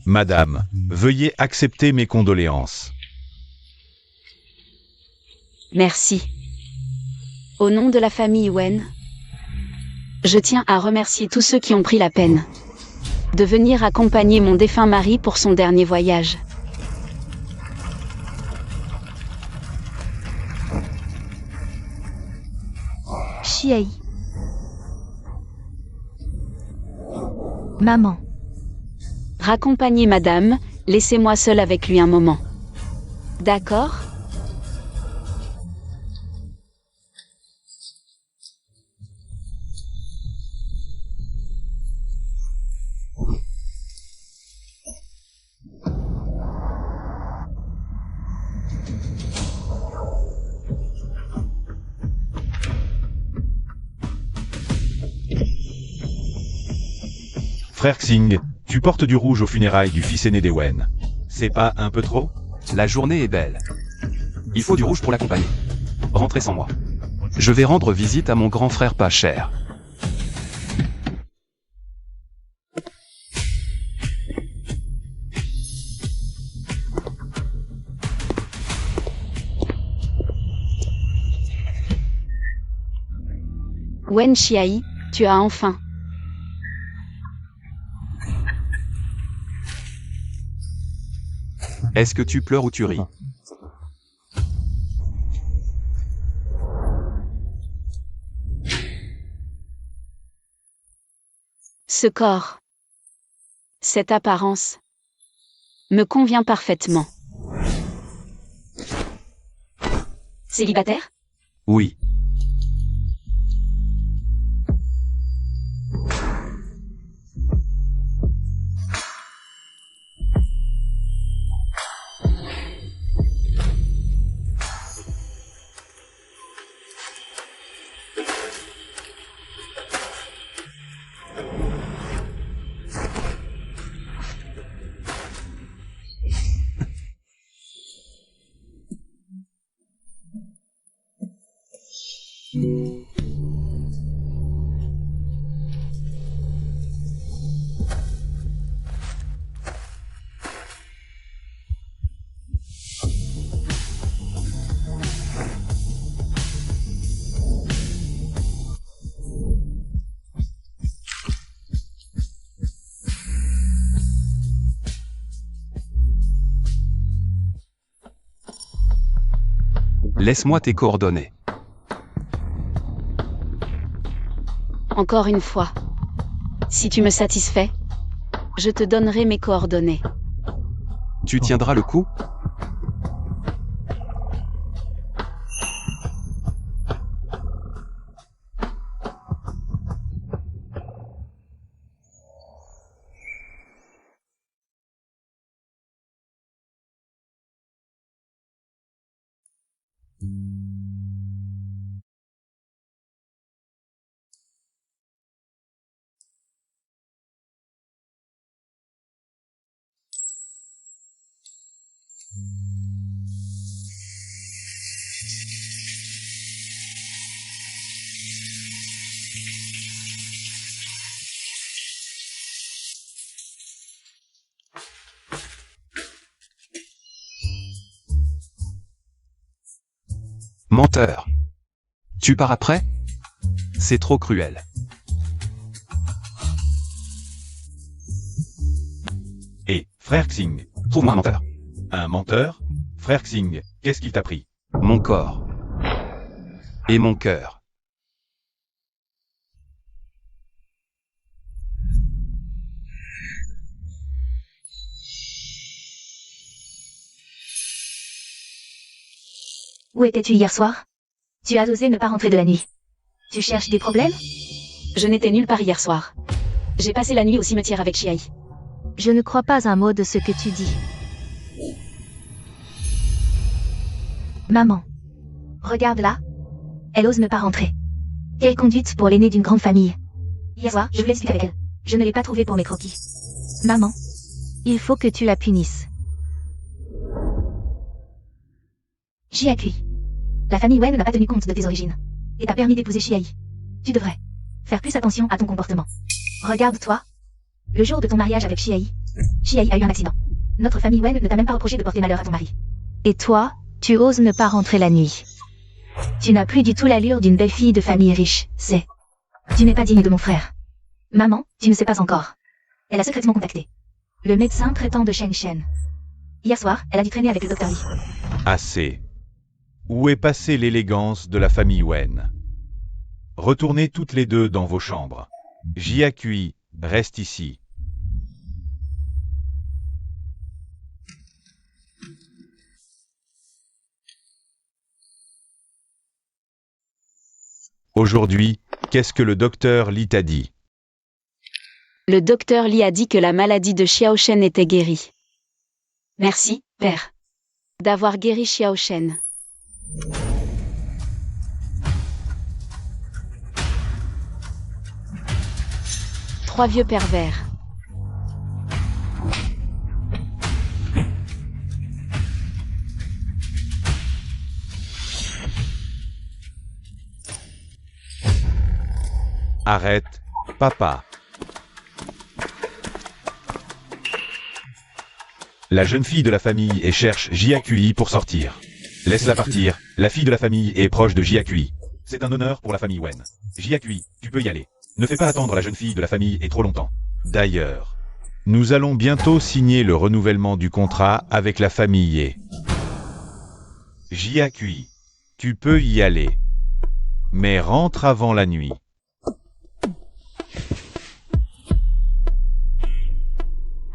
Madame, veuillez accepter mes condoléances. Merci. Au nom de la famille Wen, je tiens à remercier tous ceux qui ont pris la peine de venir accompagner mon défunt mari pour son dernier voyage. Chiayi. Maman. Raccompagnez madame, laissez-moi seul avec lui un moment. D'accord ? Frère Xing, tu portes du rouge aux funérailles du fils aîné des Wen. C'est pas un peu trop? La journée est belle. Il faut du rouge pour l'accompagner. Rentrez sans moi. Je vais rendre visite à mon grand frère pas cher. Wen Chiayi, tu as enfin. Est-ce que tu pleures ou tu ris? Ce corps, cette apparence, me convient parfaitement. Célibataire ? Oui. Laisse-moi tes coordonnées. Encore une fois. Si tu me satisfais, je te donnerai mes coordonnées. Tu tiendras le coup? Menteur. Tu pars après? C'est trop cruel. Et, frère Xing, Trouve-moi un menteur. un menteur? Frère Xing, qu'est-ce qu'il t'a pris? Mon corps. Et mon cœur. Où étais-tu hier soir? Tu as osé ne pas rentrer de la nuit. Tu cherches des problèmes? Je n'étais nulle part hier soir. J'ai passé la nuit au cimetière avec Chiayi. Je ne crois pas un mot de ce que tu dis. Maman. Regarde là. Elle ose ne pas rentrer. Quelle conduite pour l'aîné d'une grande famille. Hier soir, je voulais discuter avec elle. Je ne l'ai pas trouvée pour mes croquis. Maman. Il faut que tu la punisses. J'y accueille. La famille Wen n'a pas tenu compte de tes origines. Et t'a permis d'épouser Chiayi. Tu devrais faire plus attention à ton comportement. Regarde-toi. Le jour de ton mariage avec Chiaï a eu un accident. Notre famille Wen ne t'a même pas reproché de porter malheur à ton mari. Et toi, tu oses ne pas rentrer la nuit. Tu n'as plus du tout l'allure d'une belle fille de famille riche, c'est. Tu n'es pas digne de mon frère. Maman, tu ne sais pas encore. Elle a secrètement contacté le médecin traitant de Shen Shen. Hier soir, elle a dû traîner avec le docteur Li. Assez. Où est passée l'élégance de la famille Wen? Retournez toutes les deux dans vos chambres. Jiakui, reste ici. Aujourd'hui, qu'est-ce que le docteur Li t'a dit? Le docteur Li a dit que la maladie de Xiao Shen était guérie. Merci, père, d'avoir guéri Xiao Shen. Trois vieux pervers. Arrête, papa. La jeune fille de la famille et cherche Jiakui pour sortir. Laisse-la partir, la fille de la famille est proche de Jiakui. C'est un honneur pour la famille Wen. Jiakui, tu peux y aller. Ne fais pas attendre la jeune fille de la famille et trop longtemps. D'ailleurs, nous allons bientôt signer le renouvellement du contrat avec la famille Ye. Jiakui, tu peux y aller. Mais rentre avant la nuit.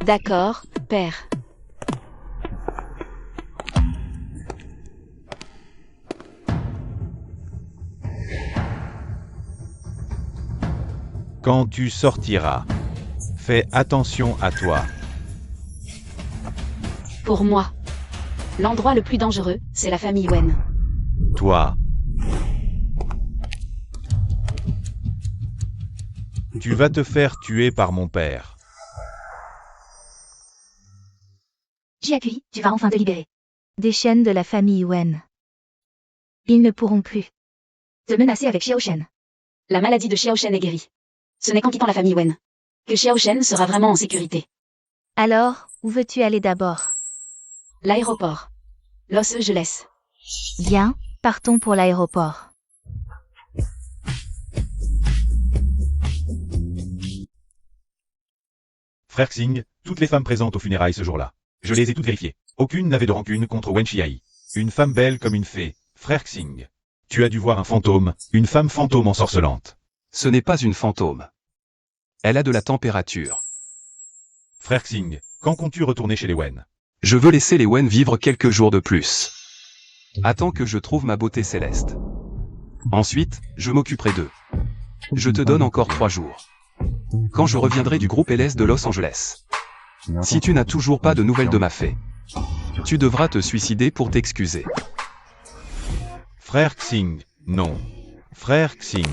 D'accord, père. Quand tu sortiras, fais attention à toi. Pour moi, l'endroit le plus dangereux, c'est la famille Wen. Toi. Tu vas te faire tuer par mon père. Jiakui, tu vas enfin te libérer des chaînes de la famille Wen. Ils ne pourront plus te menacer avec Xiao Shen. La maladie de Xiao Shen est guérie. Ce n'est qu'en quittant la famille Wen que Xiao Shen sera vraiment en sécurité. Alors, où veux-tu aller d'abord? L'aéroport. Los Angeles. Bien, partons pour l'aéroport. Frère Xing, toutes les femmes présentes aux funérailles ce jour-là. Je les ai toutes vérifiées. Aucune n'avait de rancune contre Wen Chiayi. Une femme belle comme une fée. Frère Xing. Tu as dû voir un fantôme, une femme fantôme ensorcelante. Ce n'est pas une fantôme. Elle a de la température. Frère Xing, quand comptes-tu retourner chez les Wen? Je veux laisser les Wen vivre quelques jours de plus. Attends que je trouve ma beauté céleste. Ensuite, je m'occuperai d'eux. Je te donne encore 3 jours. Quand je reviendrai du groupe LS de Los Angeles. Si tu n'as toujours pas de nouvelles de ma fée, tu devras te suicider pour t'excuser. Frère Xing, non. Frère Xing.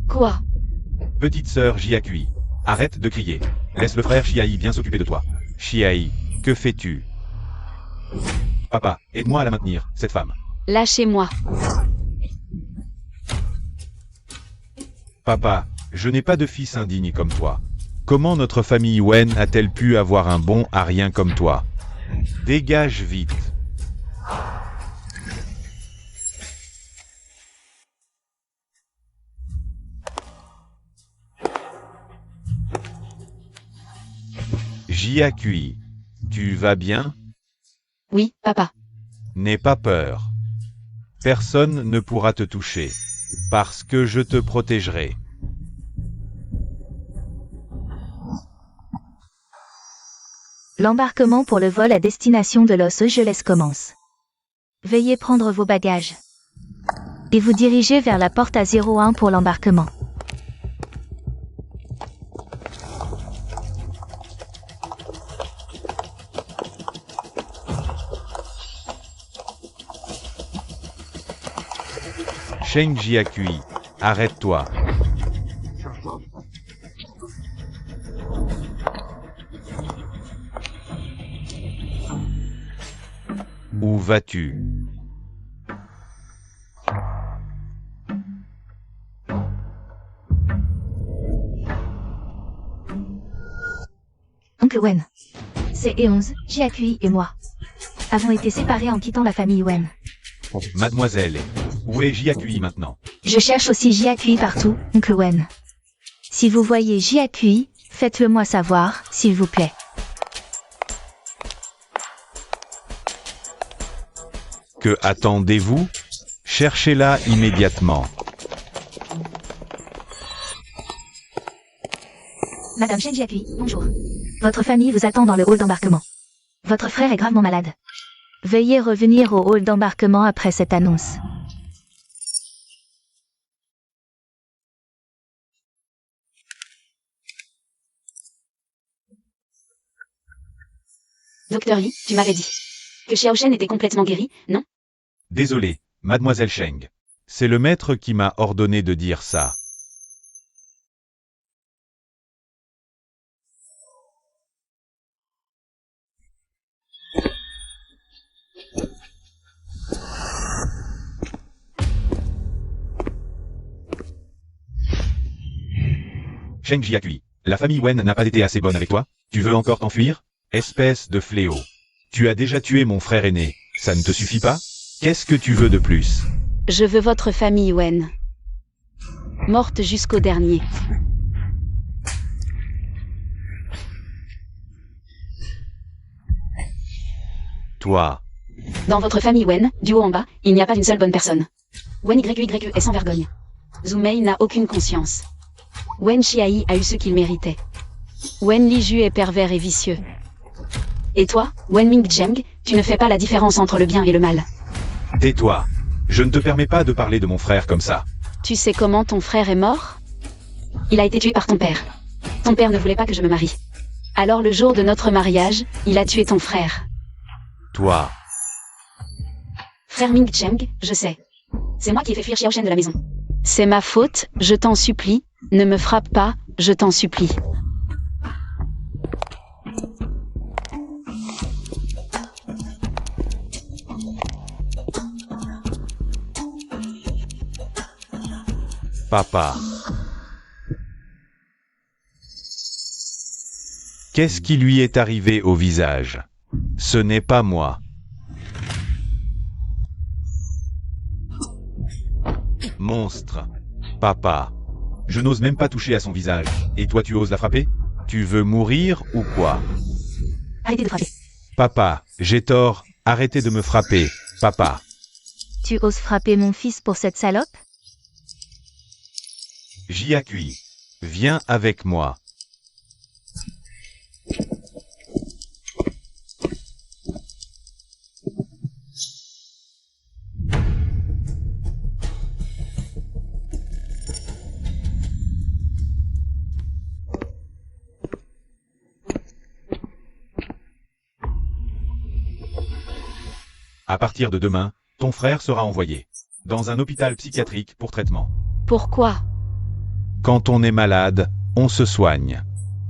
Quoi? Petite sœur Jiakui, arrête de crier. Laisse le frère Chiayi bien s'occuper de toi. Chiayi, que fais-tu? Papa, aide-moi à la maintenir, cette femme. Lâchez-moi. Papa, je n'ai pas de fils indigne comme toi. Comment notre famille Wen a-t-elle pu avoir un bon arien comme toi? Dégage vite. Jiakui, tu vas bien? Oui, papa. N'aie pas peur. Personne ne pourra te toucher, parce que je te protégerai. L'embarquement pour le vol à destination de Los Angeles commence. Veuillez prendre vos bagages et vous diriger vers la porte à 01 pour l'embarquement. Shen Jiakui, arrête-toi. vas-tu? Oncle Wen. C'est E11, JAQI et moi. Avons été séparés en quittant la famille Wen. Mademoiselle, où est JAQI maintenant? Je cherche aussi JAQI partout, Oncle Wen. Si vous voyez JAQI, faites-le moi savoir, s'il vous plaît. Que attendez-vous? Cherchez-la immédiatement. Madame Shen JAQI, bonjour. Votre famille vous attend dans le hall d'embarquement. Votre frère est gravement malade. Veuillez revenir au hall d'embarquement après cette annonce. Docteur Yi, tu m'avais dit que Xiao Shen était complètement guéri, non? Désolé, mademoiselle Sheng. C'est le maître qui m'a ordonné de dire ça. Sheng Jiaqui, la famille Wen n'a pas été assez bonne avec toi? Tu veux encore t'enfuir? Espèce de fléau. Tu as déjà tué mon frère aîné, ça ne te suffit pas? Qu'est-ce que tu veux de plus? Je veux votre famille Wen. Morte jusqu'au dernier. Toi. Dans votre famille Wen, du haut en bas, il n'y a pas une seule bonne personne. Wen YYE est sans vergogne. Zhu Mei n'a aucune conscience. Wen Xiayi a eu ce qu'il méritait. Wen Liju est pervers et vicieux. Et toi, Wen Mingzheng, tu ne fais pas la différence entre le bien et le mal. Tais-toi. Je ne te permets pas de parler de mon frère comme ça. Tu sais comment ton frère est mort? Il a été tué par ton père. Ton père ne voulait pas que je me marie. Alors le jour de notre mariage, il a tué ton frère. Toi. Frère Mingzheng, je sais. C'est moi qui ai fait fuir Xiao Shen de la maison. C'est ma faute, je t'en supplie. Ne me frappe pas, je t'en supplie. Papa. Qu'est-ce qui lui est arrivé au visage? Ce n'est pas moi. Monstre. Papa. Je n'ose même pas toucher à son visage. Et toi tu oses la frapper? Tu veux mourir ou quoi? Arrêtez de frapper. Papa, j'ai tort. Arrêtez de me frapper. Papa. Tu oses frapper mon fils pour cette salope? JAQI. Viens avec moi. À partir de demain, ton frère sera envoyé dans un hôpital psychiatrique pour traitement. Pourquoi? Quand on est malade, on se soigne.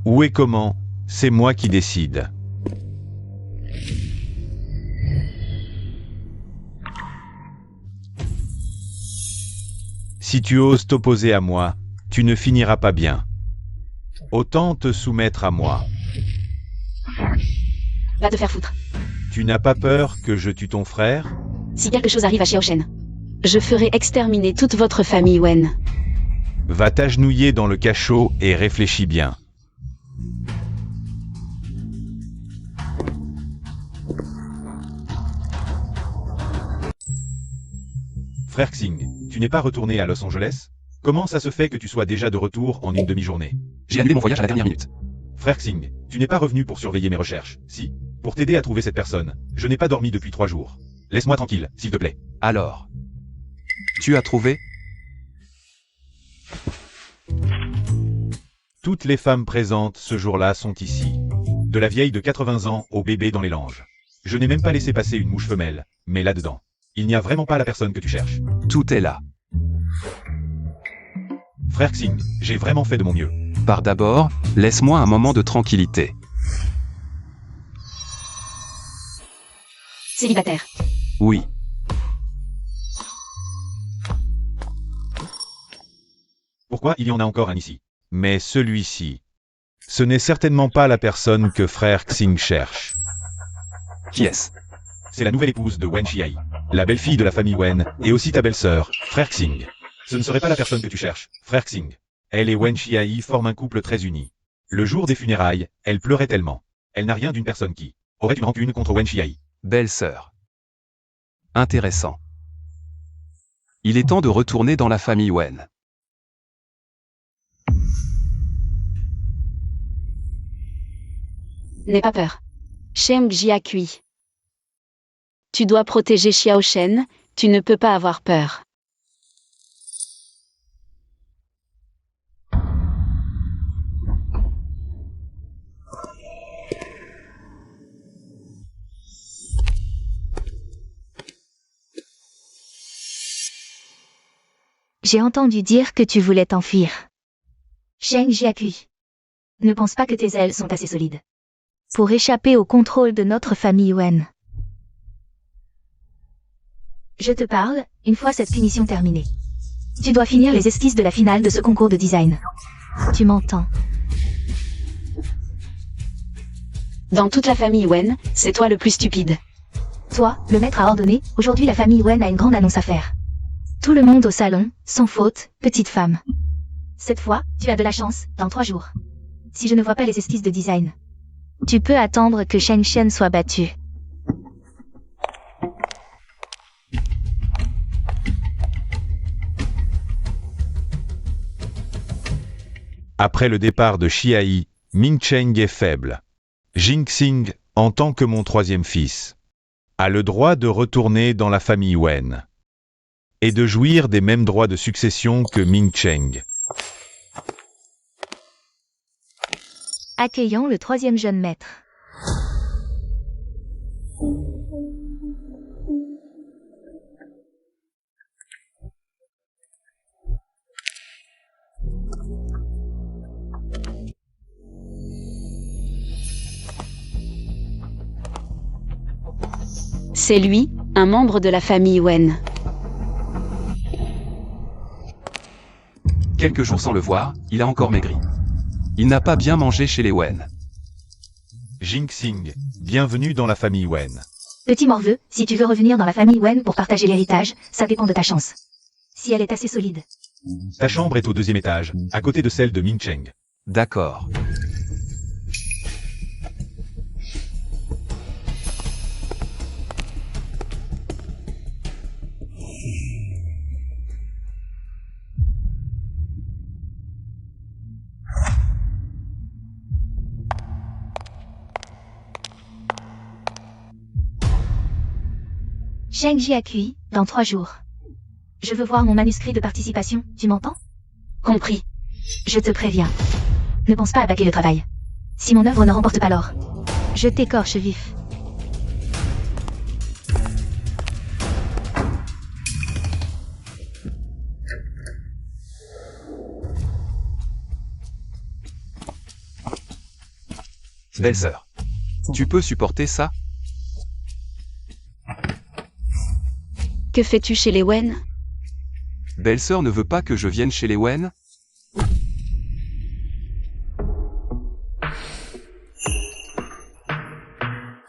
Où et comment, c'est moi qui décide. Si tu oses t'opposer à moi, tu ne finiras pas bien. Autant te soumettre à moi. Va te faire foutre. Tu n'as pas peur que je tue ton frère? Si quelque chose arrive à Xiao Shen, je ferai exterminer toute votre famille Wen. Va t'agenouiller dans le cachot et réfléchis bien. Frère Xing, tu n'es pas retourné à Los Angeles? Comment ça se fait que tu sois déjà de retour en une demi-journée? J'ai annulé mon voyage à la dernière minute. Frère Xing, tu n'es pas revenu pour surveiller mes recherches, si? Pour t'aider à trouver cette personne. Je n'ai pas dormi depuis 3 jours. Laisse-moi tranquille, s'il te plaît. Alors. Tu as trouvé? Toutes les femmes présentes ce jour-là sont ici. De la vieille de 80 ans au bébé dans les langes. Je n'ai même pas laissé passer une mouche femelle, mais là-dedans, il n'y a vraiment pas la personne que tu cherches. Tout est là. Frère Xing, j'ai vraiment fait de mon mieux. Par d'abord, laisse-moi un moment de tranquillité. Célibataire. Oui. Pourquoi il y en a encore un ici? Mais celui-ci, ce n'est certainement pas la personne que frère Xing cherche. Qui est-ce? C'est la nouvelle épouse de Wen Xiai, la belle-fille de la famille Wen, et aussi ta belle-sœur, frère Xing. Ce ne serait pas la personne que tu cherches, frère Xing. Elle et Wen Xiai forment un couple très uni. Le jour des funérailles, elle pleurait tellement. Elle n'a rien d'une personne qui aurait une rancune contre Wen Xiai. Belle-sœur. Intéressant. Il est temps de retourner dans la famille Wen. N'aie pas peur. Sheng Jiaqui. Tu dois protéger Xiao Shen, tu ne peux pas avoir peur. J'ai entendu dire que tu voulais t'enfuir. Sheng Jiaqui. Ne pense pas que tes ailes sont assez solides pour échapper au contrôle de notre famille Wen. Je te parle, une fois cette punition terminée. Tu dois finir les esquisses de la finale de ce concours de design. Tu m'entends? Dans toute la famille Wen, c'est toi le plus stupide. Toi, le maître a ordonné, aujourd'hui la famille Wen a une grande annonce à faire. Tout le monde au salon, sans faute, petite femme. Cette fois, tu as de la chance, dans 3 jours. Si je ne vois pas les esquisses de design, tu peux attendre que Sheng Shen soit battu. Après le départ de Xiai, Ming Cheng est faible. Jing Xing, en tant que mon troisième fils, a le droit de retourner dans la famille Wen et de jouir des mêmes droits de succession que Ming Cheng. Accueillons le 3e jeune maître. C'est lui, un membre de la famille Wen. Quelques jours sans le voir, il a encore maigri. Il n'a pas bien mangé chez les Wen. Jing Xing, bienvenue dans la famille Wen. Petit morveux, si tu veux revenir dans la famille Wen pour partager l'héritage, ça dépend de ta chance. Si elle est assez solide. Ta chambre est au 2e étage, à côté de celle de Ming Cheng. D'accord. Sheng Jiaqui, dans 3 jours. Je veux voir mon manuscrit de participation, tu m'entends? Compris. Je te préviens. Ne pense pas à baquer le travail. Si mon œuvre ne remporte pas l'or, je t'écorche vif. Belle-sœur. Tu peux supporter ça? Que fais-tu chez les Wen? Belle-sœur ne veut pas que je vienne chez les Wen?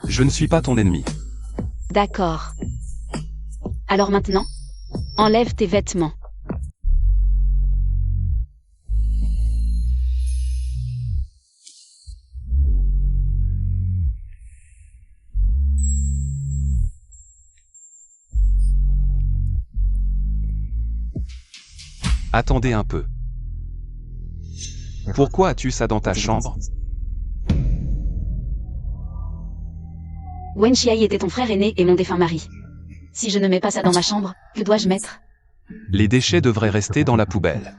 Je ne suis pas ton ennemi. D'accord. Alors maintenant, enlève tes vêtements. Attendez un peu. Pourquoi as-tu ça dans ta chambre? Wen Xiai était ton frère aîné et mon défunt mari. Si je ne mets pas ça dans ma chambre, que dois-je mettre? Les déchets devraient rester dans la poubelle.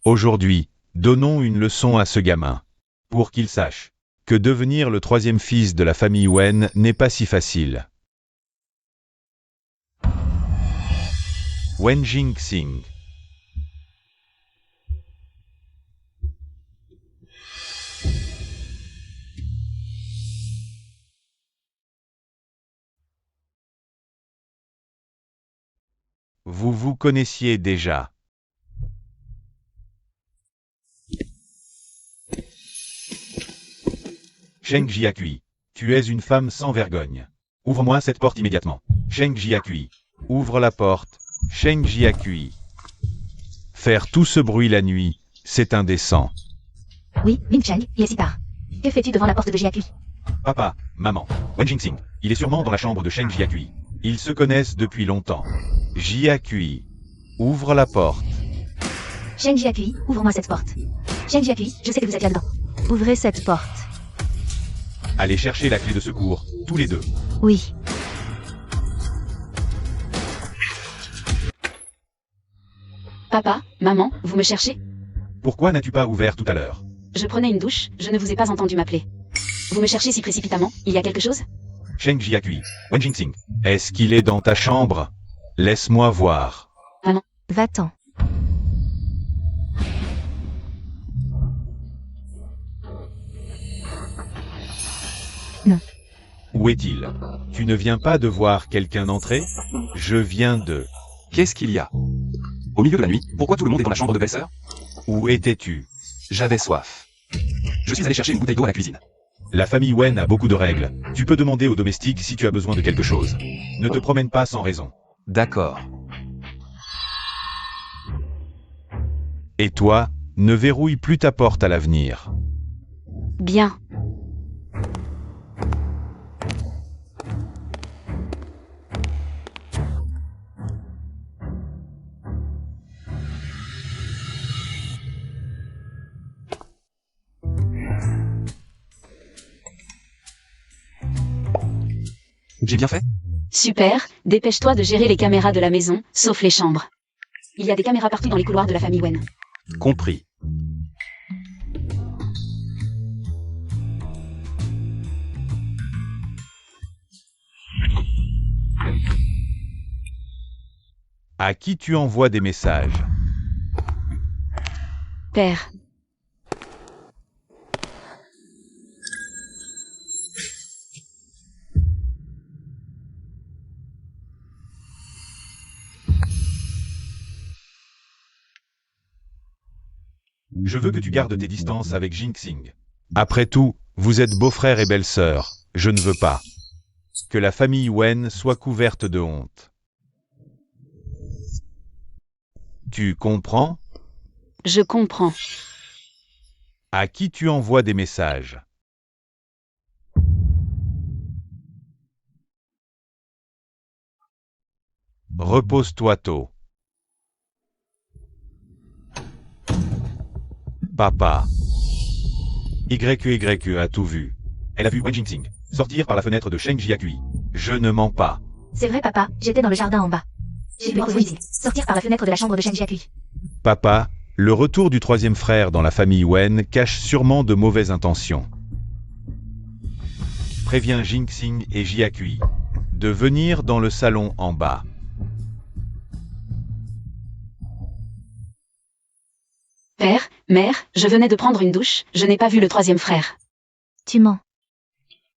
Aujourd'hui, donnons une leçon à ce gamin. Pour qu'il sache que devenir le troisième fils de la famille Wen n'est pas si facile. Wen Jingxing. Vous vous connaissiez déjà. Sheng Jiaqui, tu es une femme sans vergogne. Ouvre-moi cette porte immédiatement. Sheng Jiaqui, ouvre la porte. Sheng Jiaqui. Faire tout ce bruit la nuit, c'est indécent. Oui, Ming Cheng, il est si tard. Que fais-tu devant la porte de Jiaqui? Papa, maman, Wen Jingxing, il est sûrement dans la chambre de Sheng Jiaqui. Ils se connaissent depuis longtemps. Jiaqui, ouvre la porte. Sheng Jiaqui, ouvre-moi cette porte. Sheng Jiaqui, je sais que vous êtes là-dedans. Ouvrez cette porte. Allez chercher la clé de secours, tous les deux. Oui. Papa, maman, vous me cherchez? Pourquoi n'as-tu pas ouvert tout à l'heure? Je prenais une douche, je ne vous ai pas entendu m'appeler. Vous me cherchez si précipitamment, il y a quelque chose? Sheng Jiaqui, Wen Jingxing, est-ce qu'il est dans ta chambre? Laisse-moi voir. Va-t'en. Où est-il? Tu ne viens pas de voir quelqu'un entrer? Je viens de... Qu'est-ce qu'il y a? Au milieu de la nuit, pourquoi tout le monde est dans la chambre de belle-sœur? Où étais-tu? J'avais soif. Je suis allé chercher une bouteille d'eau à la cuisine. La famille Wen a beaucoup de règles. Tu peux demander aux domestiques si tu as besoin de quelque chose. Ne te promène pas sans raison. D'accord. Et toi, ne verrouille plus ta porte à l'avenir. Bien. J'ai bien fait? Super, dépêche-toi de gérer les caméras de la maison, sauf les chambres. Il y a des caméras partout dans les couloirs de la famille Wen. Compris. À qui tu envoies des messages? Père. Je veux que tu gardes tes distances avec Jingxing. Après tout, vous êtes beau-frère et belle-sœur. Je ne veux pas que la famille Wen soit couverte de honte. Tu comprends? Je comprends. À qui tu envoies des messages? Repose-toi tôt. Papa. YQYQ a tout vu. Elle a vu Wen Jingxing sortir par la fenêtre de Sheng Jiaqui. Je ne mens pas. C'est vrai, papa, j'étais dans le jardin en bas. J'ai vu Wen sortir par la fenêtre de la chambre de Sheng Jiaqui. Papa, le retour du troisième frère dans la famille Wen cache sûrement de mauvaises intentions. Préviens Jingxing et Jiaqui de venir dans le salon en bas. Père, mère, je venais de prendre une douche, je n'ai pas vu le troisième frère. Tu mens.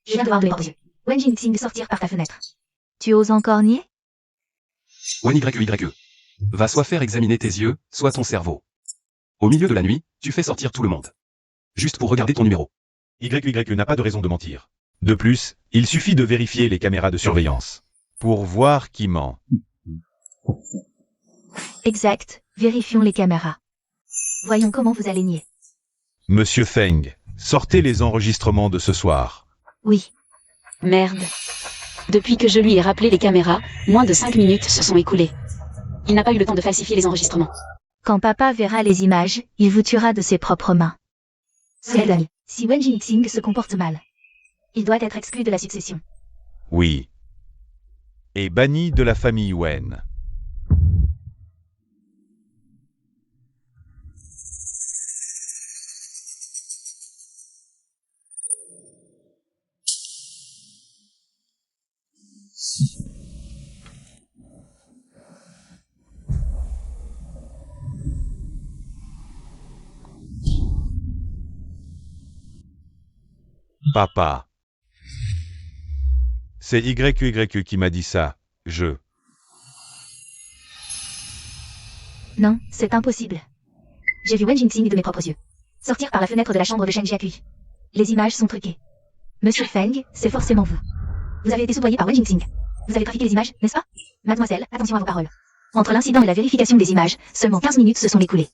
Je viens de voir de mes propres yeux. Wen Jingxing sortir par ta fenêtre. Tu oses encore nier? Wen YQYE. Va soit faire examiner tes yeux, soit ton cerveau. Au milieu de la nuit, tu fais sortir tout le monde. Juste pour regarder ton numéro. YYE n'a pas de raison de mentir. De plus, il suffit de vérifier les caméras de surveillance pour voir qui ment. Exact, vérifions les caméras. Voyons comment vous allez nier. Monsieur Feng, sortez les enregistrements de ce soir. Oui. Merde. Depuis que je lui ai rappelé les caméras, moins de 5 minutes se sont écoulées. Il n'a pas eu le temps de falsifier les enregistrements. Quand papa verra les images, il vous tuera de ses propres mains. Cela donne. Si Wen Jingxing se comporte mal, il doit être exclu de la succession. Oui. Et banni de la famille Wen. Papa. C'est YQ qui m'a dit ça. Non, c'est impossible. J'ai vu Wen Jingxing de mes propres yeux. Sortir par la fenêtre de la chambre de Shen Jiaqui. Les images sont truquées. Monsieur Feng, c'est forcément vous. Vous avez été soudoyé par Wen Jingxing. Vous avez trafiqué les images, n'est-ce pas? Mademoiselle, attention à vos paroles. Entre l'incident et la vérification des images, seulement 15 minutes se sont écoulées.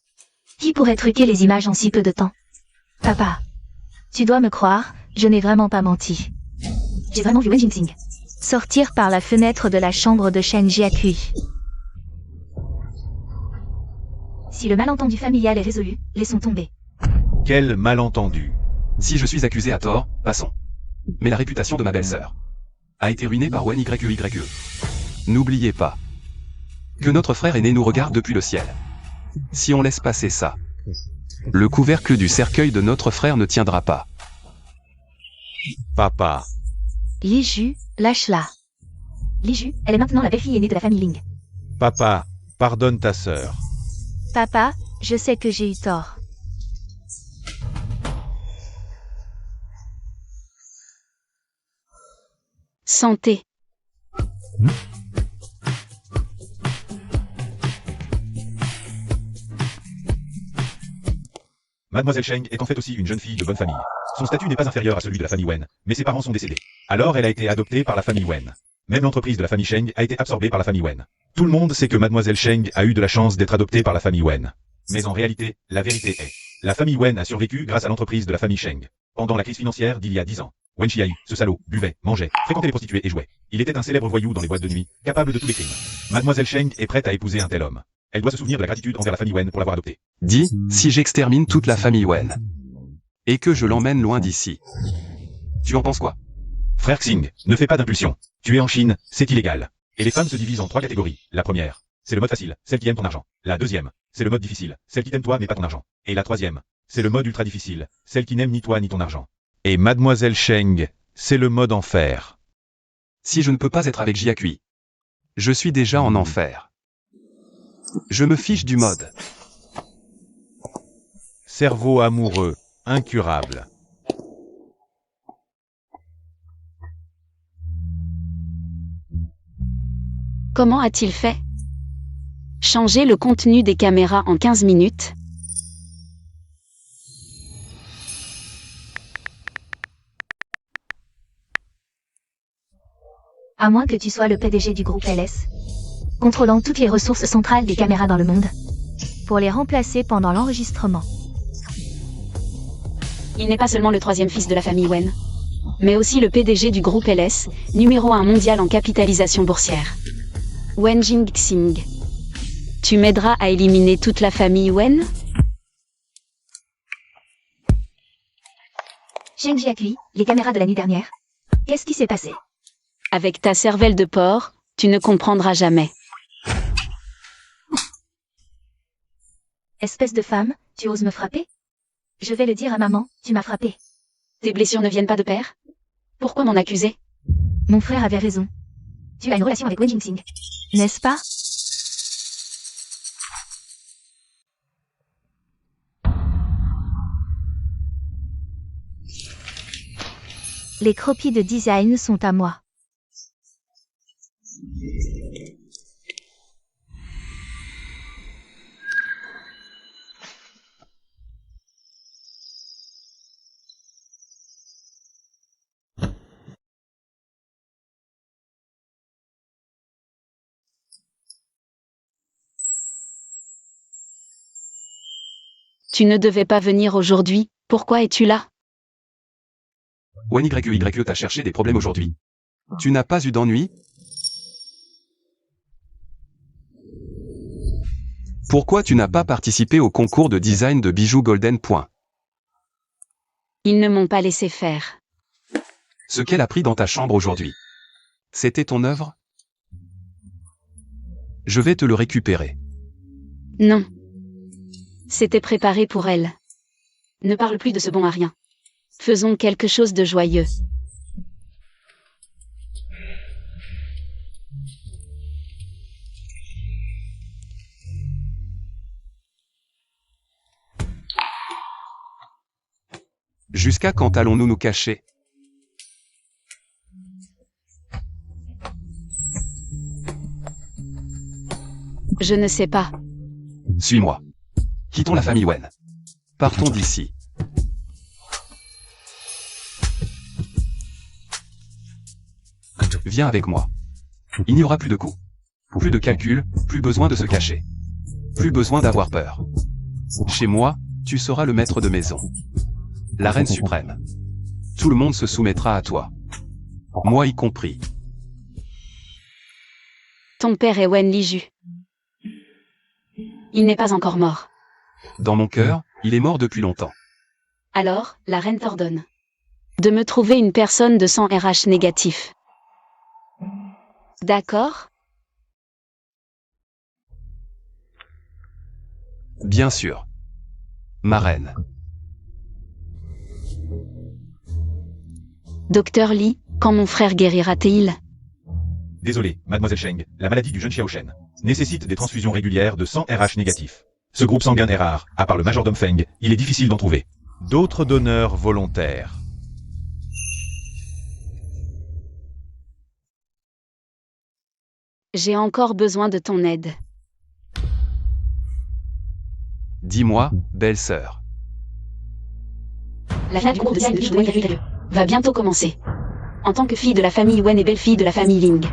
Qui pourrait truquer les images en si peu de temps? Papa. Tu dois me croire, je n'ai vraiment pas menti. J'ai vraiment vu Wen Jingxing sortir par la fenêtre de la chambre de Shen Jiaqui. Si le malentendu familial est résolu, laissons tomber. Quel malentendu. Si je suis accusé à tort, passons. Mais la réputation de ma belle-sœur a été ruinée par Wen YQYE. N'oubliez pas que notre frère aîné nous regarde depuis le ciel. Si on laisse passer ça, le couvercle du cercueil de notre frère ne tiendra pas. Papa. Li Ju, lâche-la. Li Ju, elle est maintenant la belle-fille aînée de la famille Ling. Papa, pardonne ta sœur. Papa, je sais que j'ai eu tort. Santé. Mademoiselle Sheng est en fait aussi une jeune fille de bonne famille. Son statut n'est pas inférieur à celui de la famille Wen, mais ses parents sont décédés. Alors elle a été adoptée par la famille Wen. Même l'entreprise de la famille Sheng a été absorbée par la famille Wen. Tout le monde sait que Mademoiselle Sheng a eu de la chance d'être adoptée par la famille Wen. Mais en réalité, la vérité est, la famille Wen a survécu grâce à l'entreprise de la famille Sheng. Pendant la crise financière d'il y a 10 ans, Wen Xiaoyu, ce salaud, buvait, mangeait, fréquentait les prostituées et jouait. Il était un célèbre voyou dans les boîtes de nuit, capable de tous les crimes. Mademoiselle Sheng est prête à épouser un tel homme. Elle doit se souvenir de la gratitude envers la famille Wen pour l'avoir adoptée. Dis, si j'extermine toute la famille Wen et que je l'emmène loin d'ici, tu en penses quoi? Frère Xing, ne fais pas d'impulsion. Tu es en Chine, c'est illégal. Et les femmes se divisent en 3 catégories. La première, c'est le mode facile, celle qui aime ton argent. La deuxième, c'est le mode difficile, celle qui t'aime toi mais pas ton argent. Et la troisième, c'est le mode ultra difficile, celle qui n'aime ni toi ni ton argent. Et Mademoiselle Sheng, c'est le mode enfer. Si je ne peux pas être avec Jiaqui, je suis déjà en enfer. Je me fiche du mode. Cerveau amoureux, incurable. Comment a-t-il fait? Changer le contenu des caméras en 15 minutes? À moins que tu sois le PDG du groupe LS, contrôlant toutes les ressources centrales des caméras dans le monde, pour les remplacer pendant l'enregistrement. Il n'est pas seulement le troisième fils de la famille Wen, mais aussi le PDG du groupe LS, numéro 1 mondial en capitalisation boursière. Wen Jingxing. Tu m'aideras à éliminer toute la famille Wen? Shen Jiaqui, les caméras de la nuit dernière. Qu'est-ce qui s'est passé? Avec ta cervelle de porc, tu ne comprendras jamais. Espèce de femme, tu oses me frapper? Je vais le dire à maman, tu m'as frappé. Tes blessures ne viennent pas de père? Pourquoi m'en accuser? Mon frère avait raison. Tu as une relation avec Wen Jingxing, n'est-ce pas? Les copies de design sont à moi. Tu ne devais pas venir aujourd'hui, pourquoi es-tu là? Wen YQYE t'a cherché des problèmes aujourd'hui. Tu n'as pas eu d'ennui? Pourquoi tu n'as pas participé au concours de design de bijoux Golden Point? Ils ne m'ont pas laissé faire. Ce qu'elle a pris dans ta chambre aujourd'hui, c'était ton œuvre? Je vais te le récupérer. Non. C'était préparé pour elle. Ne parle plus de ce bon à rien. Faisons quelque chose de joyeux. Jusqu'à quand allons-nous nous cacher? Je ne sais pas. Suis-moi. Quittons la famille Wen. Partons d'ici. Viens avec moi. Il n'y aura plus de coups. Plus de calculs, plus besoin de se cacher. Plus besoin d'avoir peur. Chez moi, tu seras le maître de maison. La reine suprême. Tout le monde se soumettra à toi. Moi y compris. Ton père est Wen Liju. Il n'est pas encore mort. Dans mon cœur, il est mort depuis longtemps. Alors, la reine t'ordonne de me trouver une personne de sang RH négatif. D'accord? Bien sûr. Ma reine. Docteur Li, quand mon frère guérira-t-il? Désolé, mademoiselle Sheng, la maladie du jeune Xiao Shen nécessite des transfusions régulières de sang RH négatif. Ce groupe sanguin est rare, à part le majordome Feng, il est difficile d'en trouver. D'autres donneurs volontaires. J'ai encore besoin de ton aide. Dis-moi, belle-sœur. La finale du groupe de design de Wen va bientôt commencer. En tant que fille de la famille Wen et belle-fille de la famille Ling,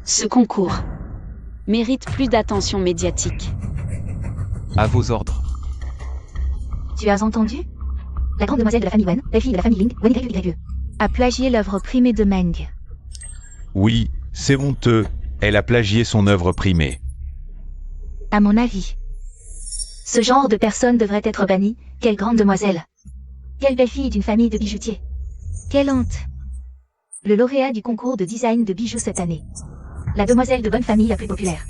ce concours mérite plus d'attention médiatique. À vos ordres. Tu as entendu? La grande demoiselle de la famille Wen, belle-fille de la famille Ling, Wen YYE, a plagié l'œuvre primée de Meng. Oui, c'est honteux. Elle a plagié son œuvre primée. À mon avis, ce genre de personne devrait être banni. Quelle grande demoiselle! Quelle belle-fille d'une famille de bijoutiers! Quelle honte! Le lauréat du concours de design de bijoux cette année. La demoiselle de bonne famille la plus populaire.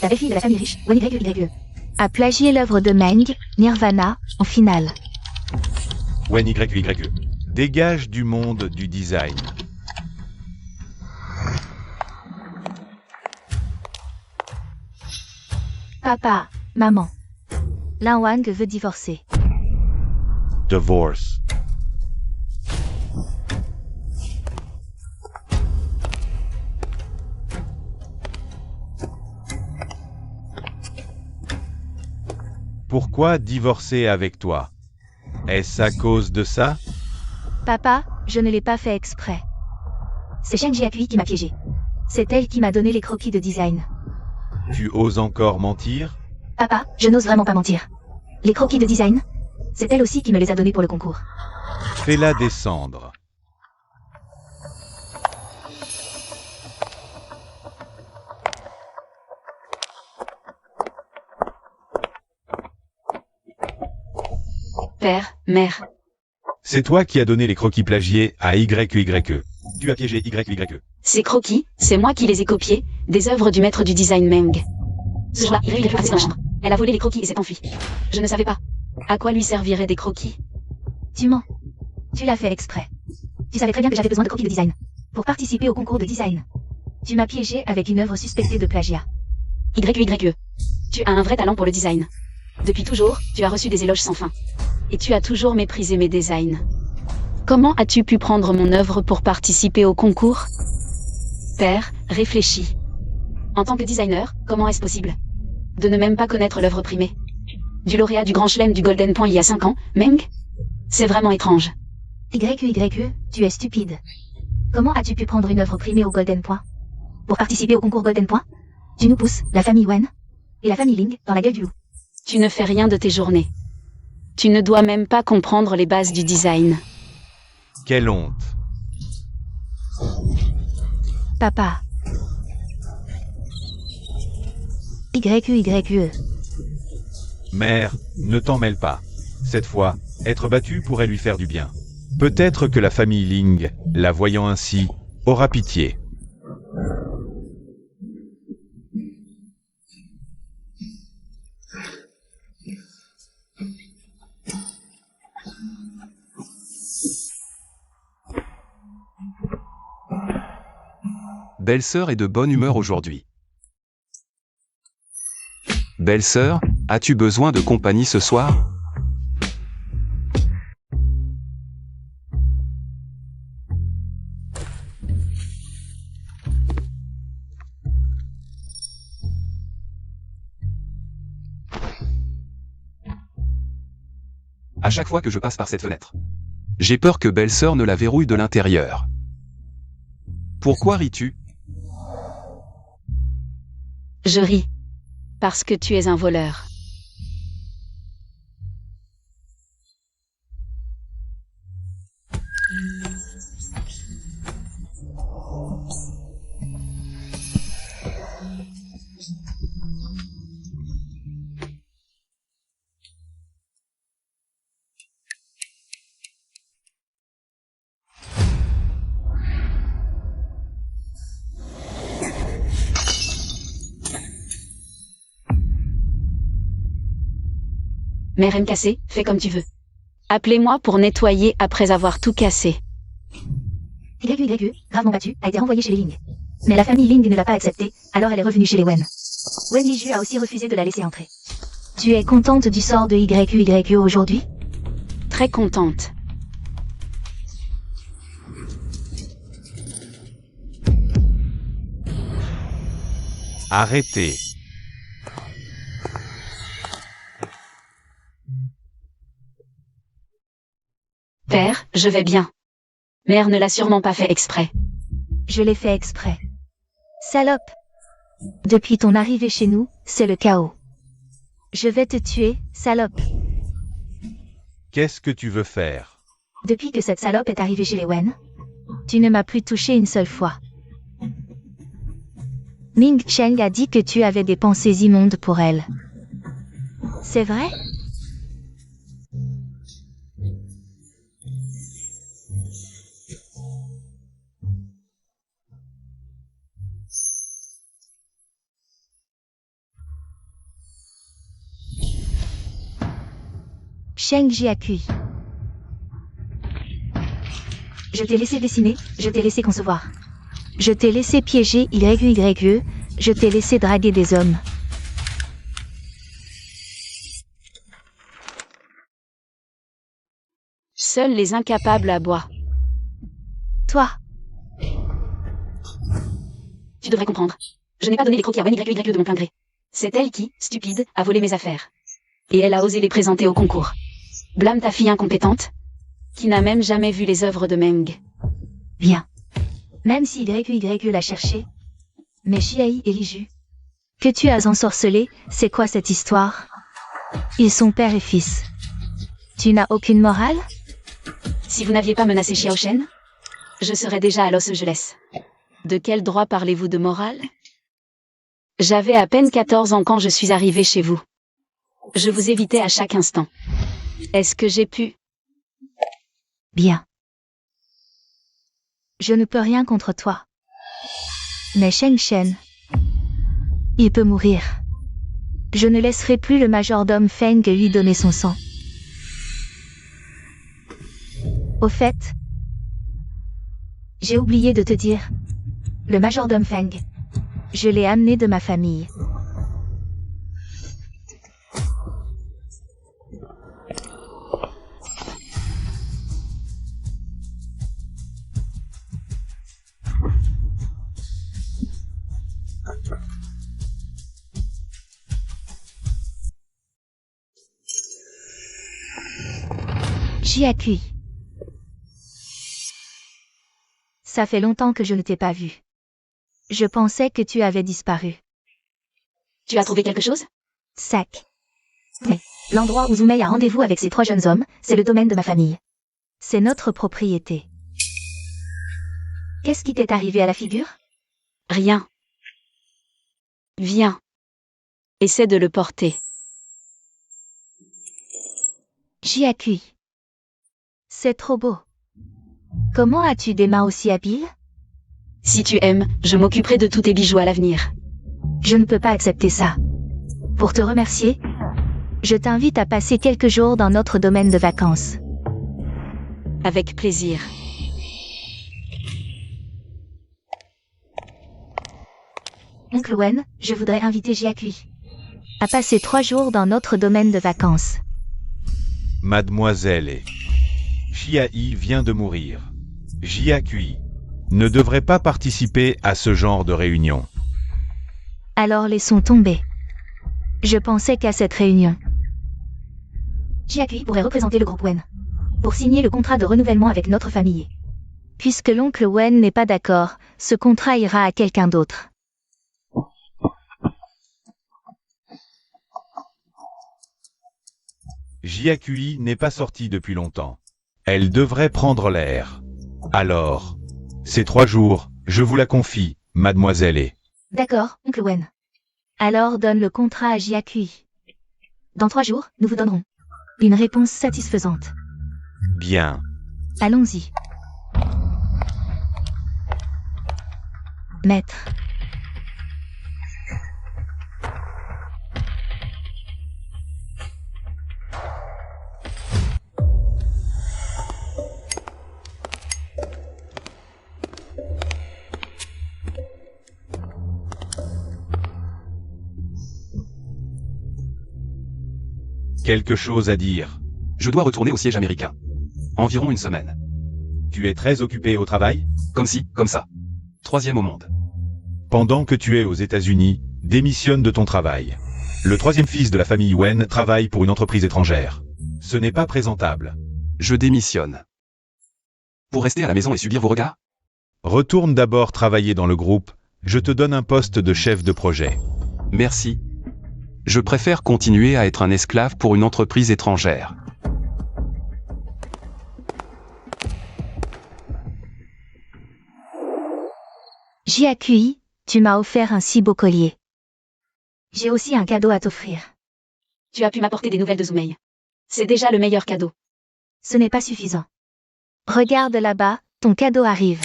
La belle-fille de la famille riche, Wen YYE, a plagié l'œuvre de Meng, Nirvana, en finale. Wen YYE. Dégage du monde du design. Papa, maman. Lin Wang veut divorcer. Divorce. Pourquoi divorcer avec toi? Est-ce à cause de ça? Papa, je ne l'ai pas fait exprès. C'est Sheng Jiakui qui m'a piégé. C'est elle qui m'a donné les croquis de design. Tu oses encore mentir? Papa, je n'ose vraiment pas mentir. Les croquis de design, c'est elle aussi qui me les a donnés pour le concours. Fais-la descendre. Père, mère, C'est toi qui as donné les croquis plagiés à YYE. Tu as piégé YYE. ces croquis, c'est moi qui les ai copiés, des œuvres du maître du design Meng. Ce jour-là, il est passé dans la chambre. Elle a volé les croquis et s'est enfuie. Je ne savais pas. À quoi lui serviraient des croquis? Tu mens. Tu l'as fait exprès. Tu savais très bien que j'avais besoin de croquis de design. Pour participer au concours de design. Tu m'as piégé avec une œuvre suspectée de plagiat. YYE. Tu as un vrai talent pour le design. Depuis toujours, tu as reçu des éloges sans fin. Et tu as toujours méprisé mes designs. Comment as-tu pu prendre mon œuvre pour participer au concours? Père, réfléchis. En tant que designer, comment est-ce possible de ne même pas connaître l'œuvre primée du lauréat du Grand Chelem du Golden Point il y a 5 ans, Meng? C'est vraiment étrange. YYE, tu es stupide. Comment as-tu pu prendre une œuvre primée au Golden Point? Pour participer au concours Golden Point? Tu nous pousses, la famille Wen et la famille Ling, dans la gueule du loup. Tu ne fais rien de tes journées. Tu ne dois même pas comprendre les bases du design. Quelle honte. Papa. YYE. Mère, ne t'en mêle pas. Cette fois, être battue pourrait lui faire du bien. Peut-être que la famille Ling, la voyant ainsi, aura pitié. Belle-sœur est de bonne humeur aujourd'hui. Belle-sœur, as-tu besoin de compagnie ce soir? à chaque fois que je passe par cette fenêtre. J'ai peur que belle-sœur ne la verrouille de l'intérieur. Pourquoi ris-tu? Je ris. Parce que tu es un voleur. Mère aime casser, fais comme tu veux. Appelez-moi pour nettoyer après avoir tout cassé. YYE, gravement battu, a été renvoyée chez les Ling. Mais la famille Ling ne l'a pas acceptée, alors elle est revenue chez les Wen. Wen Liju a aussi refusé de la laisser entrer. Tu es contente du sort de YYE aujourd'hui? Très contente. Arrêtez. Père, je vais bien. Mère ne l'a sûrement pas fait exprès. Je l'ai fait exprès. Salope! Depuis ton arrivée chez nous, c'est le chaos. Je vais te tuer, salope. Qu'est-ce que tu veux faire? Depuis que cette salope est arrivée chez les Wen, tu ne m'as plus touché une seule fois. Ming Cheng a dit que tu avais des pensées immondes pour elle. C'est vrai? Cheng Jiakui. Je t'ai laissé dessiner, je t'ai laissé concevoir. Je t'ai laissé piéger YYE, je t'ai laissé draguer des hommes. Seuls les incapables aboient. Toi, Tu devrais comprendre. Je n'ai pas donné les croquis à Wen YYE de mon plein gré. C'est elle qui, stupide, a volé mes affaires. Et elle a osé les présenter au concours. Blâme ta fille incompétente, qui n'a même jamais vu les œuvres de Meng. viens. Même si YYE l'a cherché. Mais Chiaï et Liju. Que tu as ensorcelé, c'est quoi cette histoire? Ils sont père et fils. Tu n'as aucune morale? Si vous n'aviez pas menacé Xiao Shen, je serais déjà à Los Angeles. De quel droit parlez-vous de morale? J'avais à peine 14 ans quand je suis arrivée chez vous. Je vous évitais à chaque instant. Est-ce que j'ai pu? Bien. Je ne peux rien contre toi. Mais Sheng Shen, il peut mourir. Je ne laisserai plus le majordome Feng lui donner son sang. Au fait, j'ai oublié de te dire, le majordome Feng, je l'ai amené de ma famille. Jiakui. Ça fait longtemps que je ne t'ai pas vu. Je pensais que tu avais disparu. Tu as trouvé quelque chose? Sac. Mais, l'endroit où Zumei a rendez-vous avec ces 3 jeunes hommes, c'est le domaine de ma famille. C'est notre propriété. Qu'est-ce qui t'est arrivé à la figure? Rien. Viens. Essaie de le porter. Jiakui. C'est trop beau. Comment as-tu des mains aussi habiles? Si tu aimes, je m'occuperai de tous tes bijoux à l'avenir. Je ne peux pas accepter ça. Pour te remercier, je t'invite à passer quelques jours dans notre domaine de vacances. Avec plaisir. Oncle Wen, je voudrais inviter Jiakui à passer 3 jours dans notre domaine de vacances. Mademoiselle Chiaï vient de mourir. Jiakui ne devrait pas participer à ce genre de réunion. Alors laissons tomber. Je pensais qu'à cette réunion. Jiakui pourrait représenter le groupe Wen. Pour signer le contrat de renouvellement avec notre famille. Puisque l'oncle Wen n'est pas d'accord, ce contrat ira à quelqu'un d'autre. Jiakui n'est pas sortie depuis longtemps. Elle devrait prendre l'air. Alors, ces 3 jours, je vous la confie, mademoiselle et... D'accord, oncle Wen. Alors donne le contrat à Jiakui. Dans 3 jours, nous vous donnerons une réponse satisfaisante. Bien. Allons-y. Maître. Quelque chose à dire. Je dois retourner au siège américain. Environ une semaine. Tu es très occupé au travail? Comme si, comme ça. 3e au monde. Pendant que tu es aux États-Unis, démissionne de ton travail. Le 3e fils de la famille Wen travaille pour une entreprise étrangère. Ce n'est pas présentable. Je démissionne. Pour rester à la maison et subir vos regards? Retourne d'abord travailler dans le groupe, je te donne un poste de chef de projet. Merci. Je préfère continuer à être un esclave pour une entreprise étrangère. Jiakui, tu m'as offert un si beau collier. J'ai aussi un cadeau à t'offrir. Tu as pu m'apporter des nouvelles de Zumei. C'est déjà le meilleur cadeau. Ce n'est pas suffisant. Regarde là-bas, ton cadeau arrive.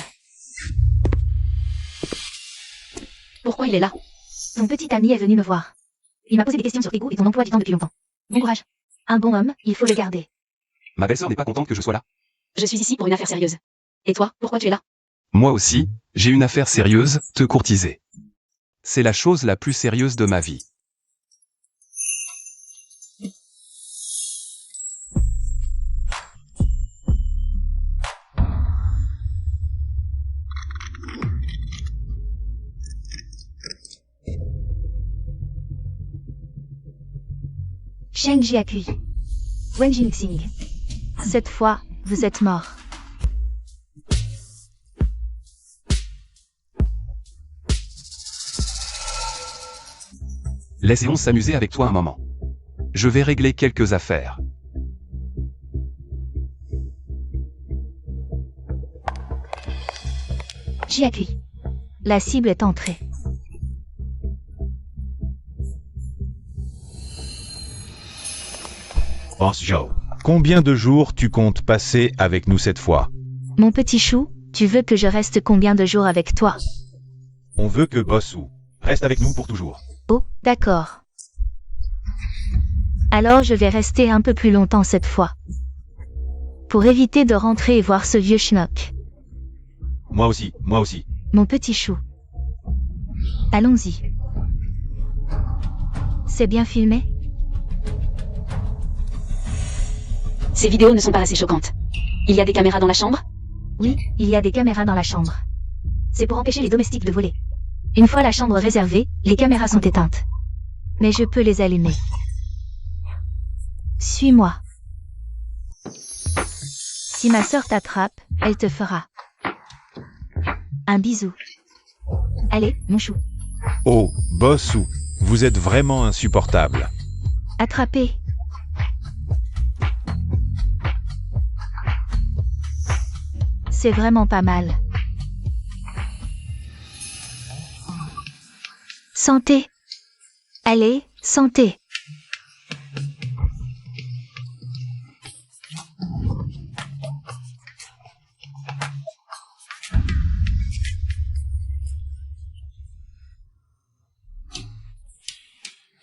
Pourquoi il est là? Ton petit ami est venu me voir. Il m'a posé des questions sur tes goûts et ton emploi du temps depuis longtemps. Bon courage. Un bon homme, il faut le garder. Ma belle-sœur n'est pas contente que je sois là. Je suis ici pour une affaire sérieuse. Et toi, pourquoi tu es là? Moi aussi, j'ai une affaire sérieuse, te courtiser. C'est la chose la plus sérieuse de ma vie. Sheng Jiakui. Wen Jingxing. Cette fois, vous êtes mort. Laissons s'amuser avec toi un moment. Je vais régler quelques affaires. Jiakui. La cible est entrée. Boss Joe, combien de jours tu comptes passer avec nous cette fois? Mon petit chou, tu veux que je reste combien de jours avec toi? On veut que Bossou reste avec nous pour toujours. Oh, d'accord. Alors je vais rester un peu plus longtemps cette fois. Pour éviter de rentrer et voir ce vieux schnock. Moi aussi, moi aussi. Mon petit chou. Allons-y. C'est bien filmé? Ces vidéos ne sont pas assez choquantes. Il y a des caméras dans la chambre? Oui, il y a des caméras dans la chambre. C'est pour empêcher les domestiques de voler. Une fois la chambre réservée, les caméras sont éteintes. Mais je peux les allumer. Suis-moi. Si ma sœur t'attrape, elle te fera un bisou. Allez, mon chou. Oh, Bossou, vous êtes vraiment insupportable. Attrapé. C'est vraiment pas mal. Santé. Allez, santé.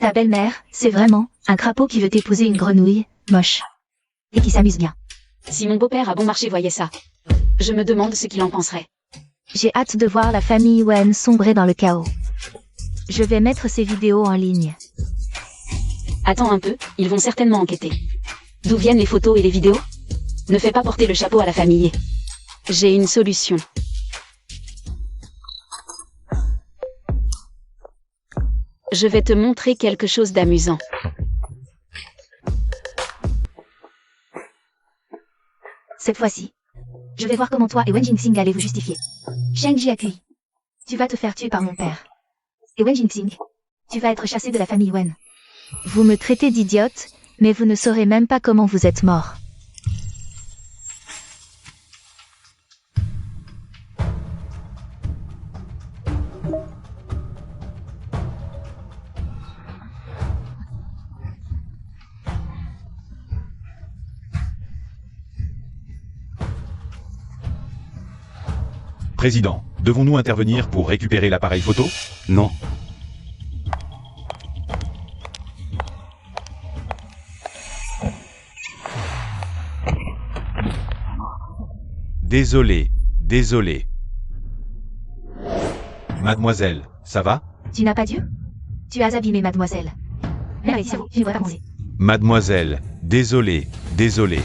Ta belle-mère, c'est vraiment un crapaud qui veut épouser une grenouille, moche. Et qui s'amuse bien. Si mon beau-père à bon marché voyait ça, je me demande ce qu'il en penserait. J'ai hâte de voir la famille Wen sombrer dans le chaos. Je vais mettre ces vidéos en ligne. Attends un peu, ils vont certainement enquêter. D'où viennent les photos et les vidéos? Ne fais pas porter le chapeau à la famille. J'ai une solution. Je vais te montrer quelque chose d'amusant. Cette fois-ci, je vais voir comment toi et Wen Jinxing allez vous justifier. Sheng Jiaqui, tu vas te faire tuer par mon père. Et Wen Jinxing, tu vas être chassé de la famille Wen. Vous me traitez d'idiote, mais vous ne saurez même pas comment vous êtes mort. Président, devons-nous intervenir pour récupérer l'appareil photo? Non. Désolé, désolé. Mademoiselle, ça va? Tu n'as pas Dieu? Tu as abîmé mademoiselle. Merde, ici, je ne vois pas bronzer. Mademoiselle, désolé, désolé.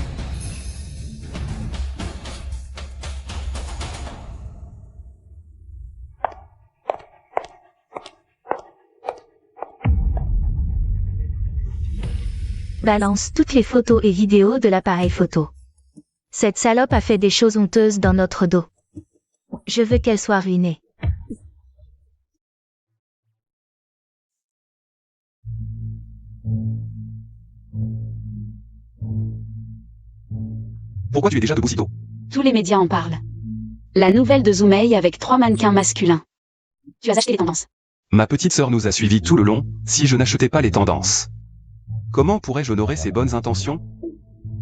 Balance toutes les photos et vidéos de l'appareil photo. Cette salope a fait des choses honteuses dans notre dos. Je veux qu'elle soit ruinée. Pourquoi tu es déjà debout si tôt? Tous les médias en parlent. La nouvelle de Zoomei avec 3 mannequins masculins. Tu as acheté les tendances. Ma petite sœur nous a suivis tout le long, si je n'achetais pas les tendances. Comment pourrais-je honorer ses bonnes intentions?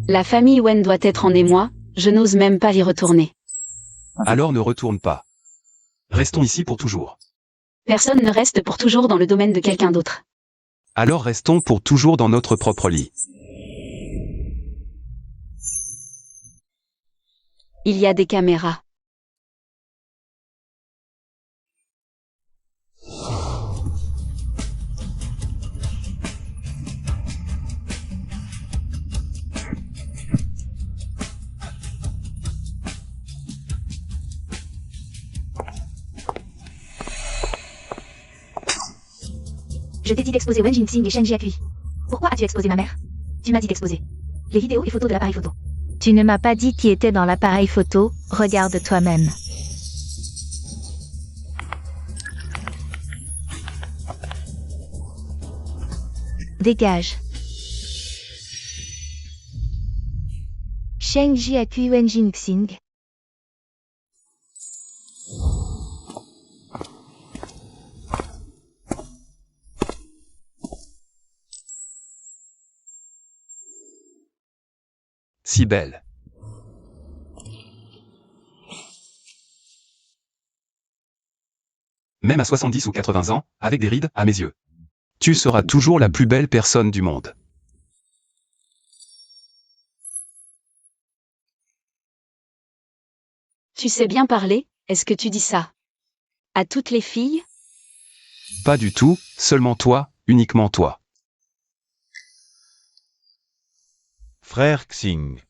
La famille Wen doit être en émoi, je n'ose même pas y retourner. Alors ne retourne pas. Restons ici pour toujours. Personne ne reste pour toujours dans le domaine de quelqu'un d'autre. Alors restons pour toujours dans notre propre lit. Il y a des caméras. Je t'ai dit d'exposer Wen Jinxing et Sheng Jiaqui. Pourquoi as-tu exposé ma mère? Tu m'as dit d'exposer les vidéos et photos de l'appareil photo. Tu ne m'as pas dit qui était dans l'appareil photo, regarde toi-même. Dégage. Sheng Jiaqui Wen Jinxing. Si belle. Même à 70 ou 80 ans, avec des rides, à mes yeux. Tu seras toujours la plus belle personne du monde. Tu sais bien parler, est-ce que tu dis ça à toutes les filles? Pas du tout, seulement toi, uniquement toi. Frère Xing.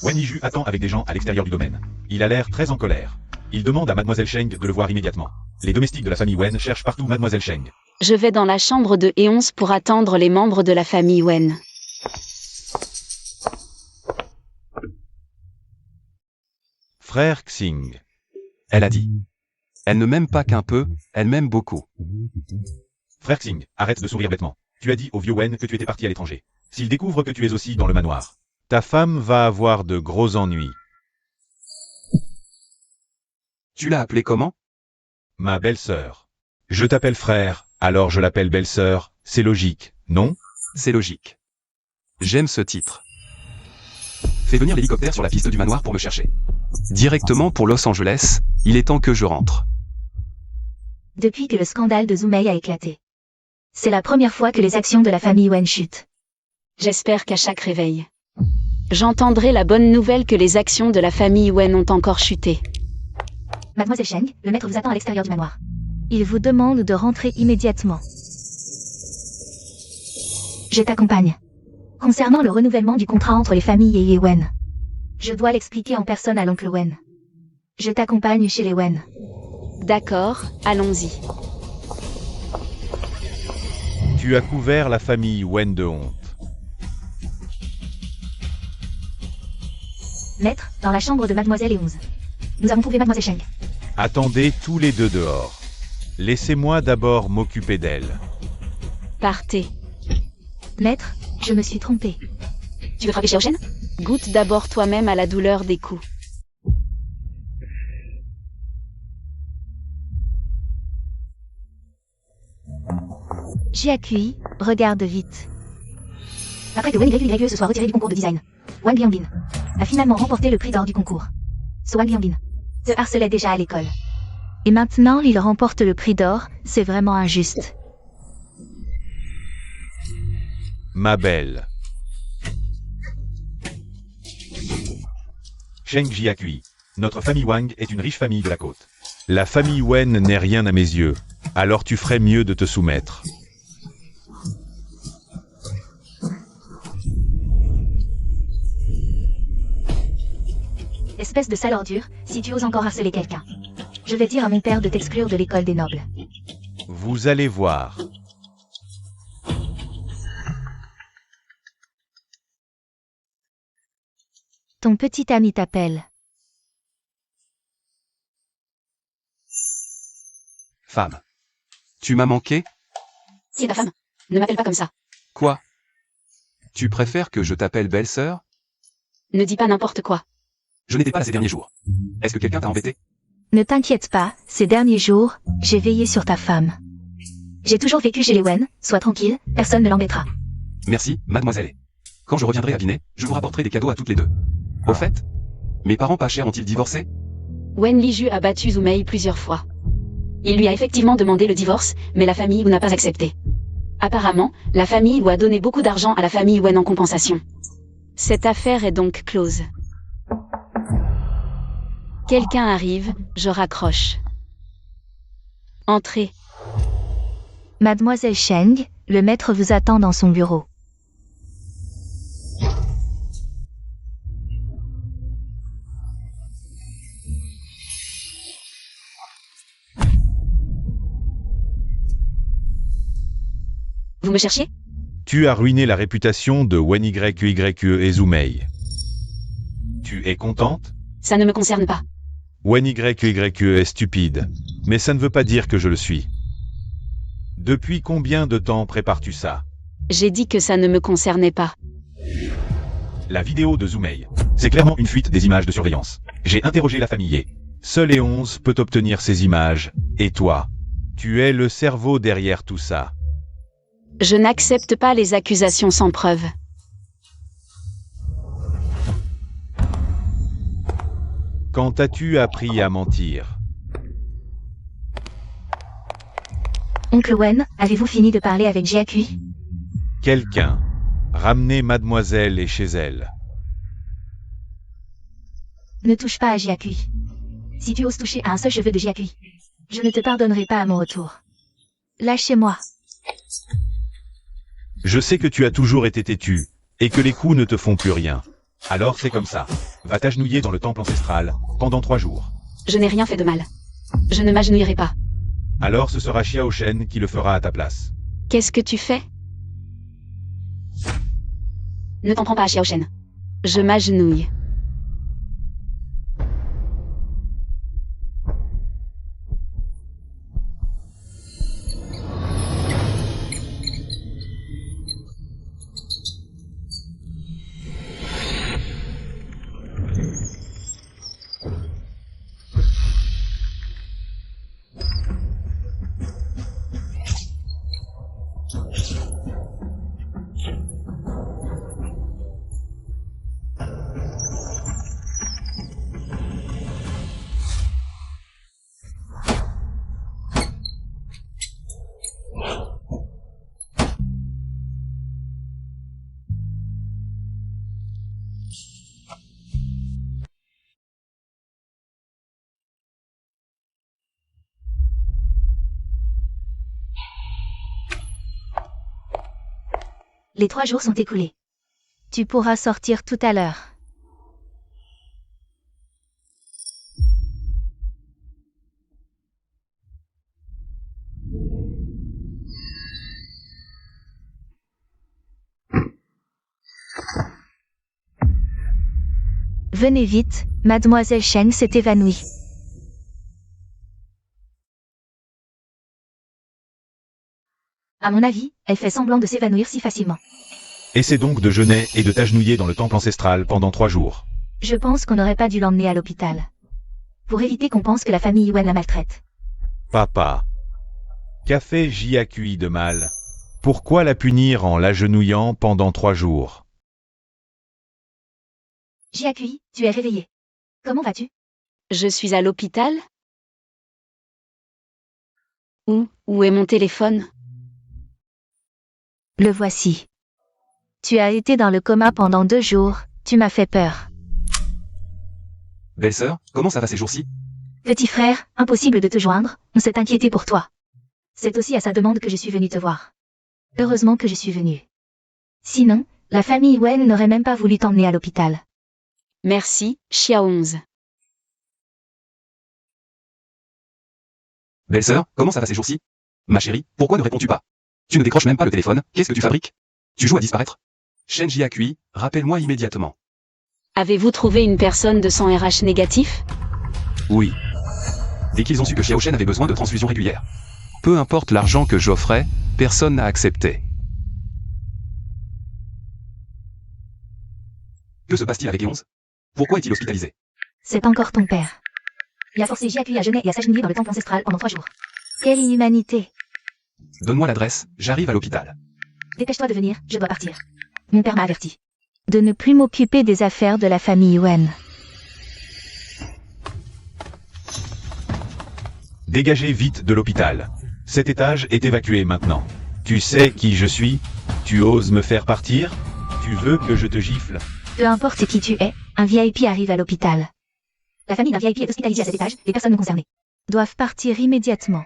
Wen Yiju attend avec des gens à l'extérieur du domaine. Il a l'air très en colère. Il demande à Mademoiselle Sheng de le voir immédiatement. Les domestiques de la famille Wen cherchent partout Mademoiselle Sheng. Je vais dans la chambre de E11 pour attendre les membres de la famille Wen. Frère Xing. Elle a dit. Elle ne m'aime pas qu'un peu, elle m'aime beaucoup. Frère Xing, arrête de sourire bêtement. Tu as dit au vieux Wen que tu étais parti à l'étranger. S'il découvre que tu es aussi dans le manoir, ta femme va avoir de gros ennuis. Tu l'as appelée comment? Ma belle-sœur. Je t'appelle frère, alors je l'appelle belle-sœur, c'est logique, non? C'est logique. J'aime ce titre. Fais venir l'hélicoptère sur la piste du manoir pour me chercher. Directement pour Los Angeles, il est temps que je rentre. Depuis que le scandale de Zoomei a éclaté. C'est la première fois que les actions de la famille Wen chutent. J'espère qu'à chaque réveil, j'entendrai la bonne nouvelle que les actions de la famille Wen ont encore chuté. Mademoiselle Sheng, le maître vous attend à l'extérieur du manoir. Il vous demande de rentrer immédiatement. Je t'accompagne. Concernant le renouvellement du contrat entre les familles et les Wen. Je dois l'expliquer en personne à l'oncle Wen. Je t'accompagne chez les Wen. D'accord, allons-y. Tu as couvert la famille Wen de honte. Maître, dans la chambre de Mademoiselle et 11. Nous avons trouvé Mademoiselle Cheng. Attendez tous les deux dehors. Laissez-moi d'abord m'occuper d'elle. Partez. Maître, je me suis trompée. Tu veux frapper Xiao Shen? Goûte d'abord toi-même à la douleur des coups. Jiaqui, regarde vite. Après que Wen YYE se soit retiré du concours de design, Wang Lianglin a finalement remporté le prix d'or du concours. Ce Wang Lianglin se harcelait déjà à l'école. Et maintenant, il remporte le prix d'or, c'est vraiment injuste. Ma belle. Cheng Jiaqui. Notre famille Wang est une riche famille de la côte. La famille Wen n'est rien à mes yeux, alors tu ferais mieux de te soumettre. Espèce de sale ordure, si tu oses encore harceler quelqu'un. Je vais dire à mon père de t'exclure de l'école des nobles. Vous allez voir. Ton petit ami t'appelle. Femme. Tu m'as manqué? C'est ta femme. Ne m'appelle pas comme ça. Quoi? Tu préfères que je t'appelle belle-sœur? Ne dis pas n'importe quoi. Je n'étais pas là ces derniers jours. Est-ce que quelqu'un t'a embêté? Ne t'inquiète pas, ces derniers jours, j'ai veillé sur ta femme. J'ai toujours vécu chez les Wen, sois tranquille, personne ne l'embêtera. Merci, mademoiselle. Quand je reviendrai à Binet, je vous rapporterai des cadeaux à toutes les deux. Au fait, mes parents pas chers ont-ils divorcé? Wen Liju a battu Zhu Mei plusieurs fois. Il lui a effectivement demandé le divorce, mais la famille Wu n'a pas accepté. Apparemment, la famille Wu a donné beaucoup d'argent à la famille Wen en compensation. Cette affaire est donc close. Quelqu'un arrive, je raccroche. Entrez. Mademoiselle Cheng, le maître vous attend dans son bureau. Vous me cherchiez? Tu as ruiné la réputation de Wen YYE et Zhu Mei. Tu es contente? Ça ne me concerne pas. Wen YYE est stupide, mais ça ne veut pas dire que je le suis. Depuis combien de temps prépares-tu ça? J'ai dit que ça ne me concernait pas. La vidéo de Zhu Mei. C'est clairement une fuite des images de surveillance. J'ai interrogé la famille et seul et 11 peut obtenir ces images. Et toi? Tu es le cerveau derrière tout ça. Je n'accepte pas les accusations sans preuve. Quand as-tu appris à mentir? Oncle Wen, avez-vous fini de parler avec Jiaqui? Quelqu'un. Ramenez mademoiselle et chez elle. Ne touche pas à Jiaqui. Si tu oses toucher à un seul cheveu de Jiaqui, je ne te pardonnerai pas à mon retour. Lâchez-moi. Je sais que tu as toujours été têtu, et que les coups ne te font plus rien. Alors c'est comme ça. Va t'agenouiller dans le temple ancestral, pendant 3 jours. Je n'ai rien fait de mal. Je ne m'agenouillerai pas. Alors ce sera Xiao Shen qui le fera à ta place. Qu'est-ce que tu fais? Ne t'en prends pas à Xiao Shen. Je m'agenouille. Les 3 jours sont écoulés. Tu pourras sortir tout à l'heure. Venez vite, mademoiselle Cheng s'est évanouie. À mon avis, elle fait semblant de s'évanouir si facilement. Essaie donc de jeûner et de t'agenouiller dans le temple ancestral pendant 3 jours. Je pense qu'on n'aurait pas dû l'emmener à l'hôpital. Pour éviter qu'on pense que la famille Yuen la maltraite. Papa. Qu'a fait JAQI de mal? Pourquoi la punir en l'agenouillant pendant 3 jours? JAQI, tu es réveillé. Comment vas-tu? Je suis à l'hôpital? Où est mon téléphone? Le voici. Tu as été dans le coma pendant 2 jours, tu m'as fait peur. Belle-sœur, comment ça va ces jours-ci? Petit frère, impossible de te joindre, on s'est inquiété pour toi. C'est aussi à sa demande que je suis venue te voir. Heureusement que je suis venue. Sinon, la famille Wen n'aurait même pas voulu t'emmener à l'hôpital. Merci, Xia 11. Belle-sœur, comment ça va ces jours-ci? Ma chérie, pourquoi ne réponds-tu pas? Tu ne décroches même pas le téléphone, qu'est-ce que tu fabriques? Tu joues à disparaître? Shen JAQI, rappelle-moi immédiatement. Avez-vous trouvé une personne de sang RH négatif? Oui. Dès qu'ils ont su que Xiao Shen avait besoin de transfusions régulières. Peu importe l'argent que j'offrais, personne n'a accepté. Que se passe-t-il avec E11? Pourquoi est-il hospitalisé? C'est encore ton père. Il a forcé JAQI à jeûner et à s'agenouiller dans le temple ancestral pendant 3 jours. Quelle inhumanité! Donne-moi l'adresse, j'arrive à l'hôpital. Dépêche-toi de venir, je dois partir. Mon père m'a averti. De ne plus m'occuper des affaires de la famille Wen. Dégagez vite de l'hôpital. Cet étage est évacué maintenant. Tu sais qui je suis? Tu oses me faire partir? Tu veux que je te gifle? Peu importe qui tu es, un VIP arrive à l'hôpital. La famille d'un VIP est hospitalisée à cet étage, les personnes non concernées doivent partir immédiatement.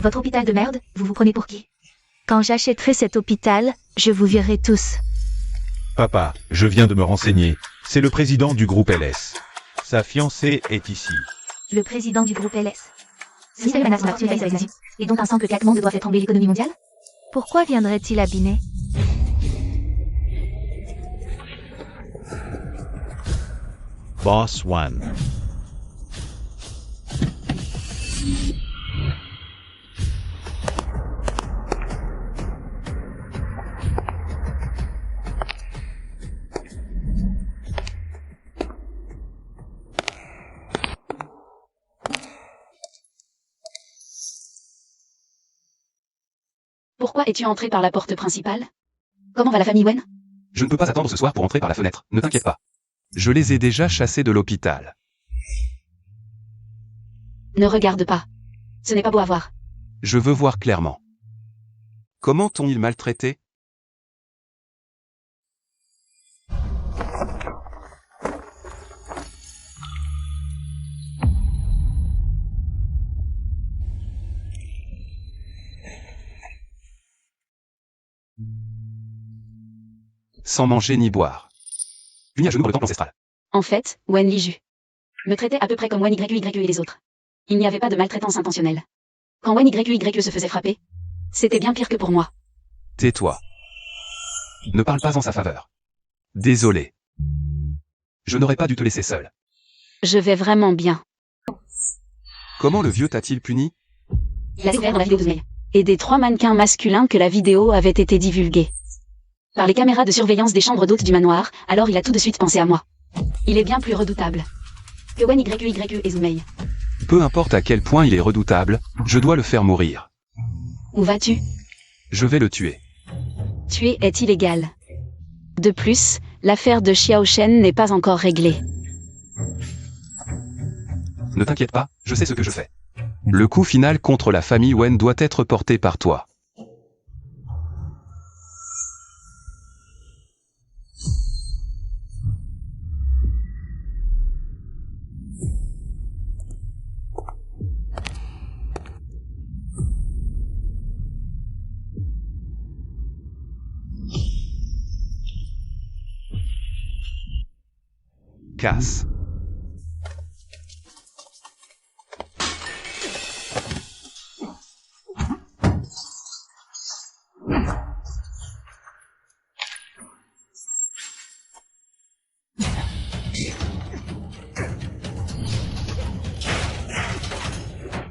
Votre hôpital de merde, vous vous prenez pour qui? Quand j'achèterai cet hôpital, je vous virerai tous. Papa, je viens de me renseigner. C'est le président du groupe LS. Sa fiancée est ici. Le président du groupe LS. Ce système menace dans l'actuelle crise avec l'Asie, et donc un simple claquement de doigts fait trembler l'économie mondiale? Pourquoi viendrait-il abîmer? Boss One. Pourquoi es-tu entré par la porte principale? Comment va la famille Wen? Je ne peux pas attendre ce soir pour entrer par la fenêtre, ne t'inquiète pas. Je les ai déjà chassés de l'hôpital. Ne regarde pas. Ce n'est pas beau à voir. Je veux voir clairement. Comment t'ont-ils maltraité? Sans manger ni boire. Puni à genoux dans le temple ancestral. En fait, Wen Liju me traitait à peu près comme Wen YUYE et les autres. Il n'y avait pas de maltraitance intentionnelle. Quand Wen YUYE se faisait frapper, c'était bien pire que pour moi. Tais-toi. Ne parle pas en sa faveur. Désolé. Je n'aurais pas dû te laisser seul. Je vais vraiment bien. Comment le vieux t'a-t-il puni? Il a découvert dans la vidéo de Zmei. Et des 3 mannequins masculins que la vidéo avait été divulguée par les caméras de surveillance des chambres d'hôtes du manoir, alors il a tout de suite pensé à moi. Il est bien plus redoutable que Wen YUYE et Zmei. Peu importe à quel point il est redoutable, je dois le faire mourir. Où vas-tu? Je vais le tuer. Tuer est illégal. De plus, l'affaire de Xiao Shen n'est pas encore réglée. Ne t'inquiète pas, je sais ce que je fais. Le coup final contre la famille Wen doit être porté par toi. Casse.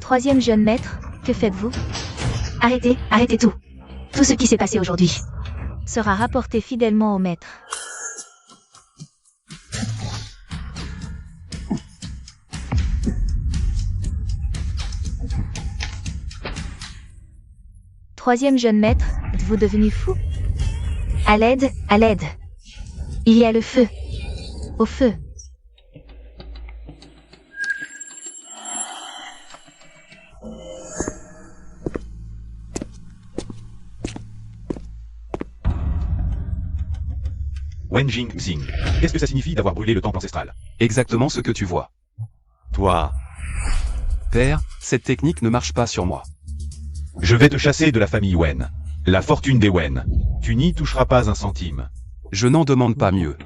Troisième jeune maître, que faites-vous? Arrêtez tout. Tout ce qui s'est passé aujourd'hui sera rapporté fidèlement au maître. Troisième jeune maître, êtes-vous devenu fou? À l'aide. Il y a le feu. Au feu. Wen Jing-Xing. Qu'est-ce que ça signifie d'avoir brûlé le temple ancestral? Exactement ce que tu vois. Toi, Père, cette technique ne marche pas sur moi. je vais te chasser de la famille Wen. La fortune des Wen. Tu n'y toucheras pas un centime. Je n'en demande pas mieux.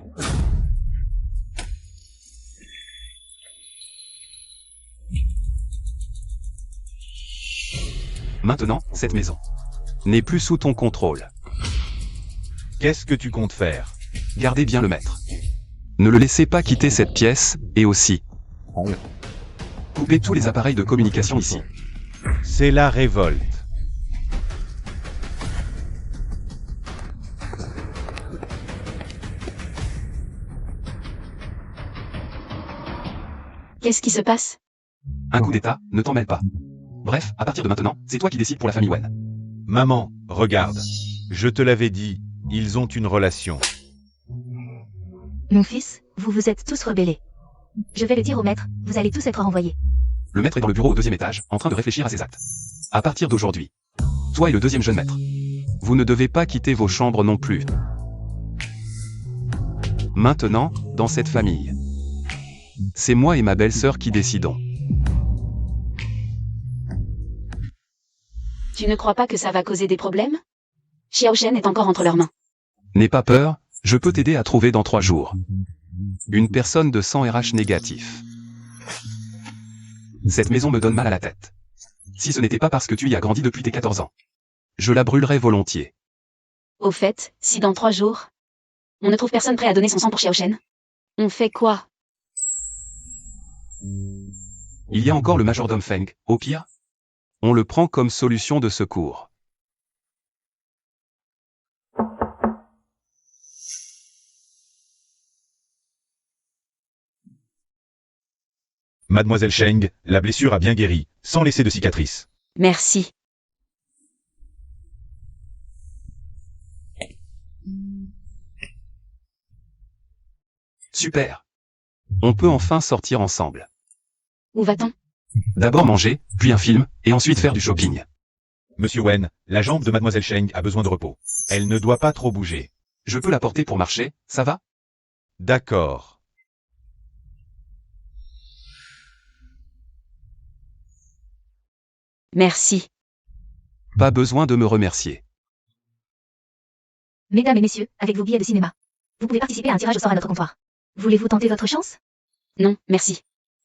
Maintenant, cette maison n'est plus sous ton contrôle. Qu'est-ce que tu comptes faire? Gardez bien le maître. Ne le laissez pas quitter cette pièce, et aussi. Coupez tous les appareils de communication ici. C'est la révolte. Qu'est-ce qui se passe? Un coup d'état, ne t'en mêle pas. Bref, à partir de maintenant, c'est toi qui décides pour la famille Wen. Maman, regarde. Je te l'avais dit, ils ont une relation. Mon fils, vous vous êtes tous rebellés. Je vais le dire au maître, vous allez tous être renvoyés. Le maître est dans le bureau au deuxième étage, en train de réfléchir à ses actes. À partir d'aujourd'hui, toi et le deuxième jeune maître, vous ne devez pas quitter vos chambres non plus. Maintenant, dans cette famille, c'est moi et ma belle-sœur qui décidons. Tu ne crois pas que ça va causer des problèmes? Xiao Shen est encore entre leurs mains. N'aie pas peur, je peux t'aider à trouver dans 3 jours une personne de sang RH négatif. Cette maison me donne mal à la tête. Si ce n'était pas parce que tu y as grandi depuis tes 14 ans, je la brûlerais volontiers. Au fait, si dans 3 jours, on ne trouve personne prêt à donner son sang pour Xiao Shen, on fait quoi? Il y a encore le majordome Feng, au pire, on le prend comme solution de secours. Mademoiselle Sheng, la blessure a bien guéri, sans laisser de cicatrice. Merci. Super. On peut enfin sortir ensemble. Où va-t-on? D'abord manger, puis un film, et ensuite faire du shopping. Monsieur Wen, la jambe de Mademoiselle Sheng a besoin de repos. Elle ne doit pas trop bouger. Je peux la porter pour marcher, ça va? D'accord. Merci. Pas besoin de me remercier. Mesdames et messieurs, avec vos billets de cinéma, vous pouvez participer à un tirage au sort à notre comptoir. Voulez-vous tenter votre chance? Non, merci.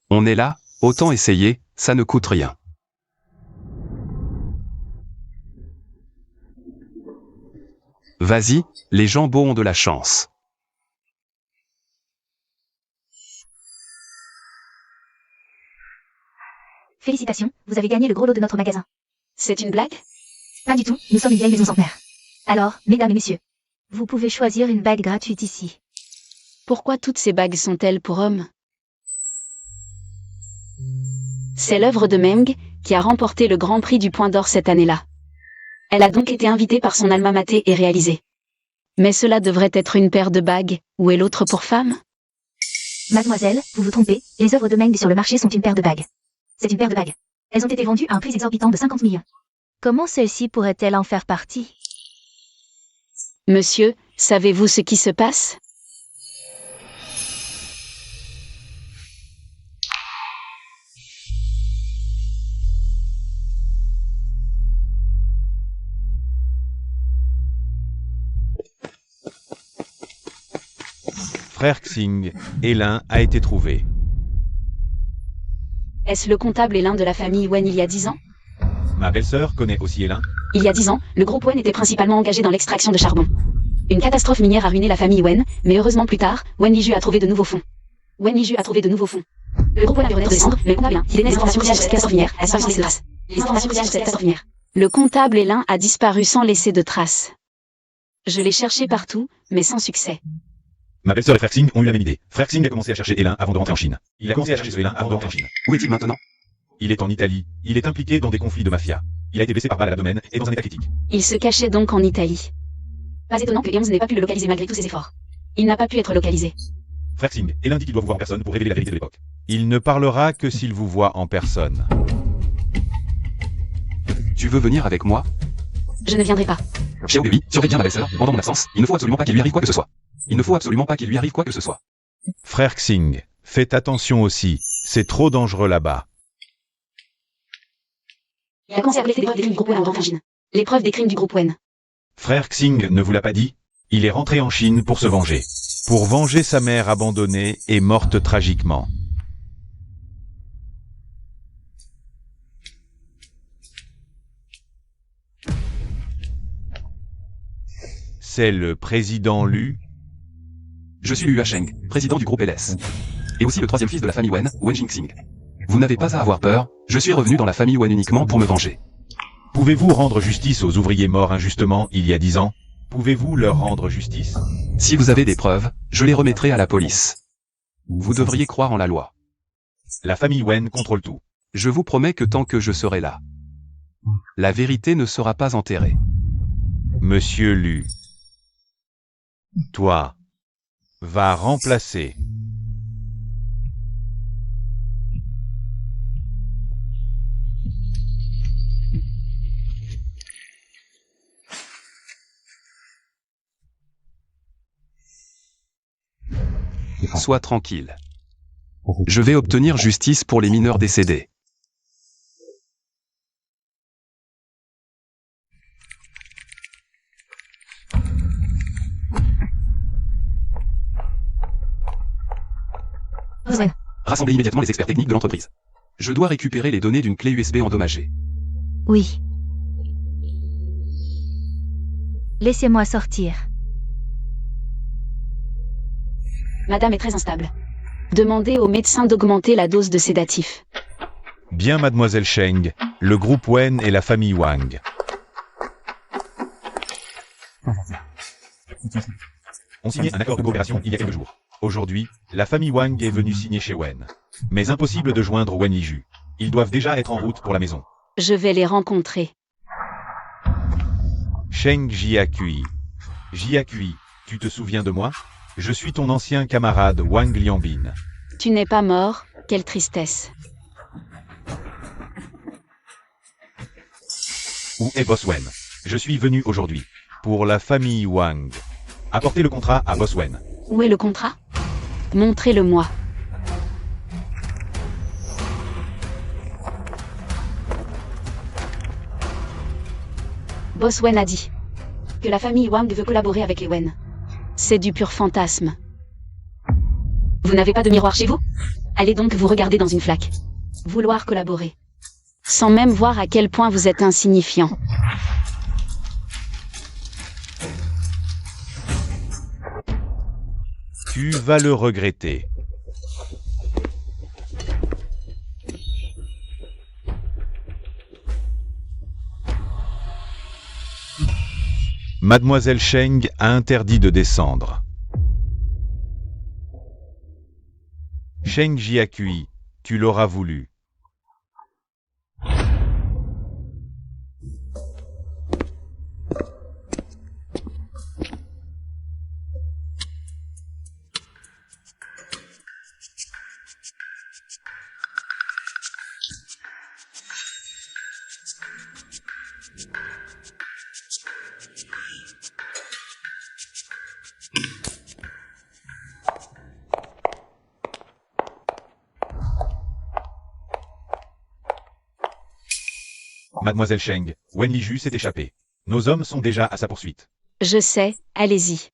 On est là, autant essayer, ça ne coûte rien. Vas-y, les jambons ont de la chance. Félicitations, vous avez gagné le gros lot de notre magasin. C'est une blague? Pas du tout, nous sommes une vieille maison centenaire. Alors, mesdames et messieurs, vous pouvez choisir une bague gratuite ici. Pourquoi toutes ces bagues sont-elles pour hommes? C'est l'œuvre de Meng, qui a remporté le Grand Prix du Point d'Or cette année-là. Elle a donc été invitée par son alma mater et réalisée. Mais cela devrait être une paire de bagues, où est l'autre pour femme? Mademoiselle, vous vous trompez, les œuvres de Meng sur le marché sont une paire de bagues. C'est une paire de bagues. Elles ont été vendues à un prix exorbitant de 50 millions. Comment celle-ci pourrait-elle en faire partie? Monsieur, savez-vous ce qui se passe? Frère Xing, et l'un a été trouvé. Est-ce le comptable Elin de la famille Wen il y a 10 ans? Ma belle-sœur connaît aussi Elin. Il y a 10 ans, le groupe Wen était principalement engagé dans l'extraction de charbon. Une catastrophe minière a ruiné la famille Wen, mais heureusement plus tard, Wen Liju a trouvé de nouveaux fonds. Le groupe Wen a de descendre, le comptable est l'un. Il est né des informations cruciales sur cette catastrophe minière, a disparu sans laisser de traces. Les informations cruciales sur cette catastrophe minière. Le comptable Hélin a disparu sans laisser de traces. Je l'ai cherché partout, mais sans succès. Ma belle-sœur et frère Xing ont eu la même idée. Frère Xing a commencé à chercher Hélin avant de rentrer en Chine. Il a commencé à chercher ce Hélin avant de rentrer en Chine. Où est-il maintenant? Il est en Italie. Il est impliqué dans des conflits de mafia. Il a été blessé par balle à l'abdomen et dans un état critique. Il se cachait donc en Italie. Pas étonnant que Eons n'ait pas pu le localiser malgré tous ses efforts. Il n'a pas pu être localisé. Frère Xing, Hélin dit qu'il doit vous voir en personne pour révéler la vérité de l'époque. Il ne parlera que s'il vous voit en personne. Tu veux venir avec moi? Je ne viendrai pas. Xiao Bui, surveille bien ma belle-sœur, pendant mon absence, il ne faut absolument pas qu'il lui arrive quoi que ce soit. Il ne faut absolument pas qu'il lui arrive quoi que ce soit. Frère Xing, faites attention aussi, c'est trop dangereux là-bas. Il a commencé à collecter des preuves des crimes du groupe Wen en rentrant en Chine. Les preuves des crimes du groupe Wen. Frère Xing ne vous l'a pas dit? Il est rentré en Chine pour se venger. Pour venger sa mère abandonnée et morte tragiquement. C'est le président Lu. Je suis Lu Hasheng, président du groupe LS. Et aussi le troisième fils de la famille Wen, Wen Jingxing. Vous n'avez pas à avoir peur, je suis revenu dans la famille Wen uniquement pour me venger. Pouvez-vous rendre justice aux ouvriers morts injustement il y a 10 ans? Pouvez-vous leur rendre justice? Si vous avez des preuves, je les remettrai à la police. Vous devriez croire en la loi. La famille Wen contrôle tout. Je vous promets que tant que je serai là, la vérité ne sera pas enterrée. Monsieur Lu. Toi. Va remplacer. Sois tranquille. Je vais obtenir justice pour les mineurs décédés. Wen. Rassemblez immédiatement les experts techniques de l'entreprise. Je dois récupérer les données d'une clé USB endommagée. Oui. Laissez-moi sortir. Madame est très instable. Demandez au médecin d'augmenter la dose de sédatif. Bien mademoiselle Sheng, le groupe Wen et la famille Wang. On signait un accord de coopération il y a quelques jours. Aujourd'hui, la famille Wang est venue signer chez Wen. Mais impossible de joindre Wen Yiju. Ils doivent déjà être en route pour la maison. Je vais les rencontrer. Sheng Jiaqui. Jiaqui, tu te souviens de moi? Je suis ton ancien camarade Wang Lianbin. Tu n'es pas mort, quelle tristesse. Où est Boss Wen? Je suis venu aujourd'hui. Pour la famille Wang. Apportez le contrat à Boss Wen. Où est le contrat? Montrez-le-moi. Boss Wen a dit que la famille Wang veut collaborer avec les Wen. C'est du pur fantasme. Vous n'avez pas de miroir chez vous? Allez donc vous regarder dans une flaque. Vouloir collaborer. Sans même voir à quel point vous êtes insignifiant. Tu vas le regretter. Mademoiselle Sheng a interdit de descendre. Sheng Jiaqui, tu l'auras voulu. Mademoiselle Sheng, Wen Liju s'est échappé. Nos hommes sont déjà à sa poursuite. Je sais, allez-y.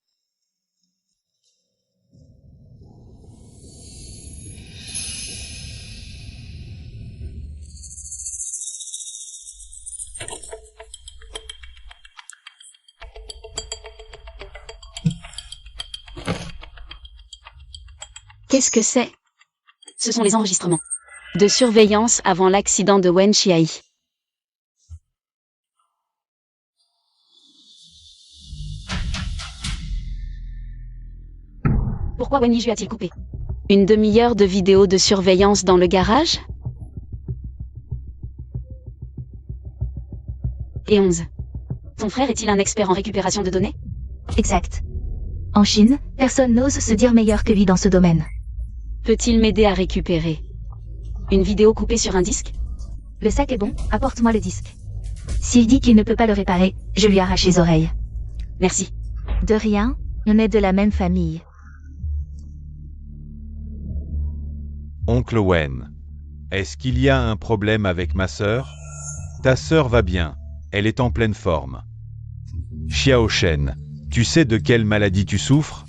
Qu'est-ce que c'est? Ce sont les enregistrements de surveillance avant l'accident de Wen Xiai. Pourquoi Wen Yiju a-t-il coupé? Une demi-heure de vidéo de surveillance dans le garage? Et 11. Ton frère est-il un expert en récupération de données? Exact. En Chine, personne n'ose se dire meilleur que lui dans ce domaine. Peut-il m'aider à récupérer une vidéo coupée sur un disque? Le sac est bon, apporte-moi le disque. S'il dit qu'il ne peut pas le réparer, je lui arrache les oreilles. Merci. De rien, on est de la même famille. Oncle Wen, est-ce qu'il y a un problème avec ma sœur? Ta sœur va bien, elle est en pleine forme. Xiao Shen, tu sais de quelle maladie tu souffres?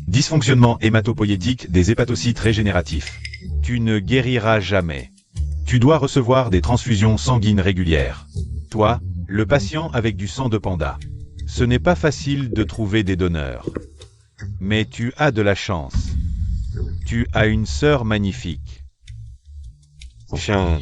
Dysfonctionnement hématopoïétique des hépatocytes régénératifs. Tu ne guériras jamais. Tu dois recevoir des transfusions sanguines régulières. Toi, le patient avec du sang de panda. Ce n'est pas facile de trouver des donneurs. Mais tu as de la chance. Tu as une sœur magnifique. Chien.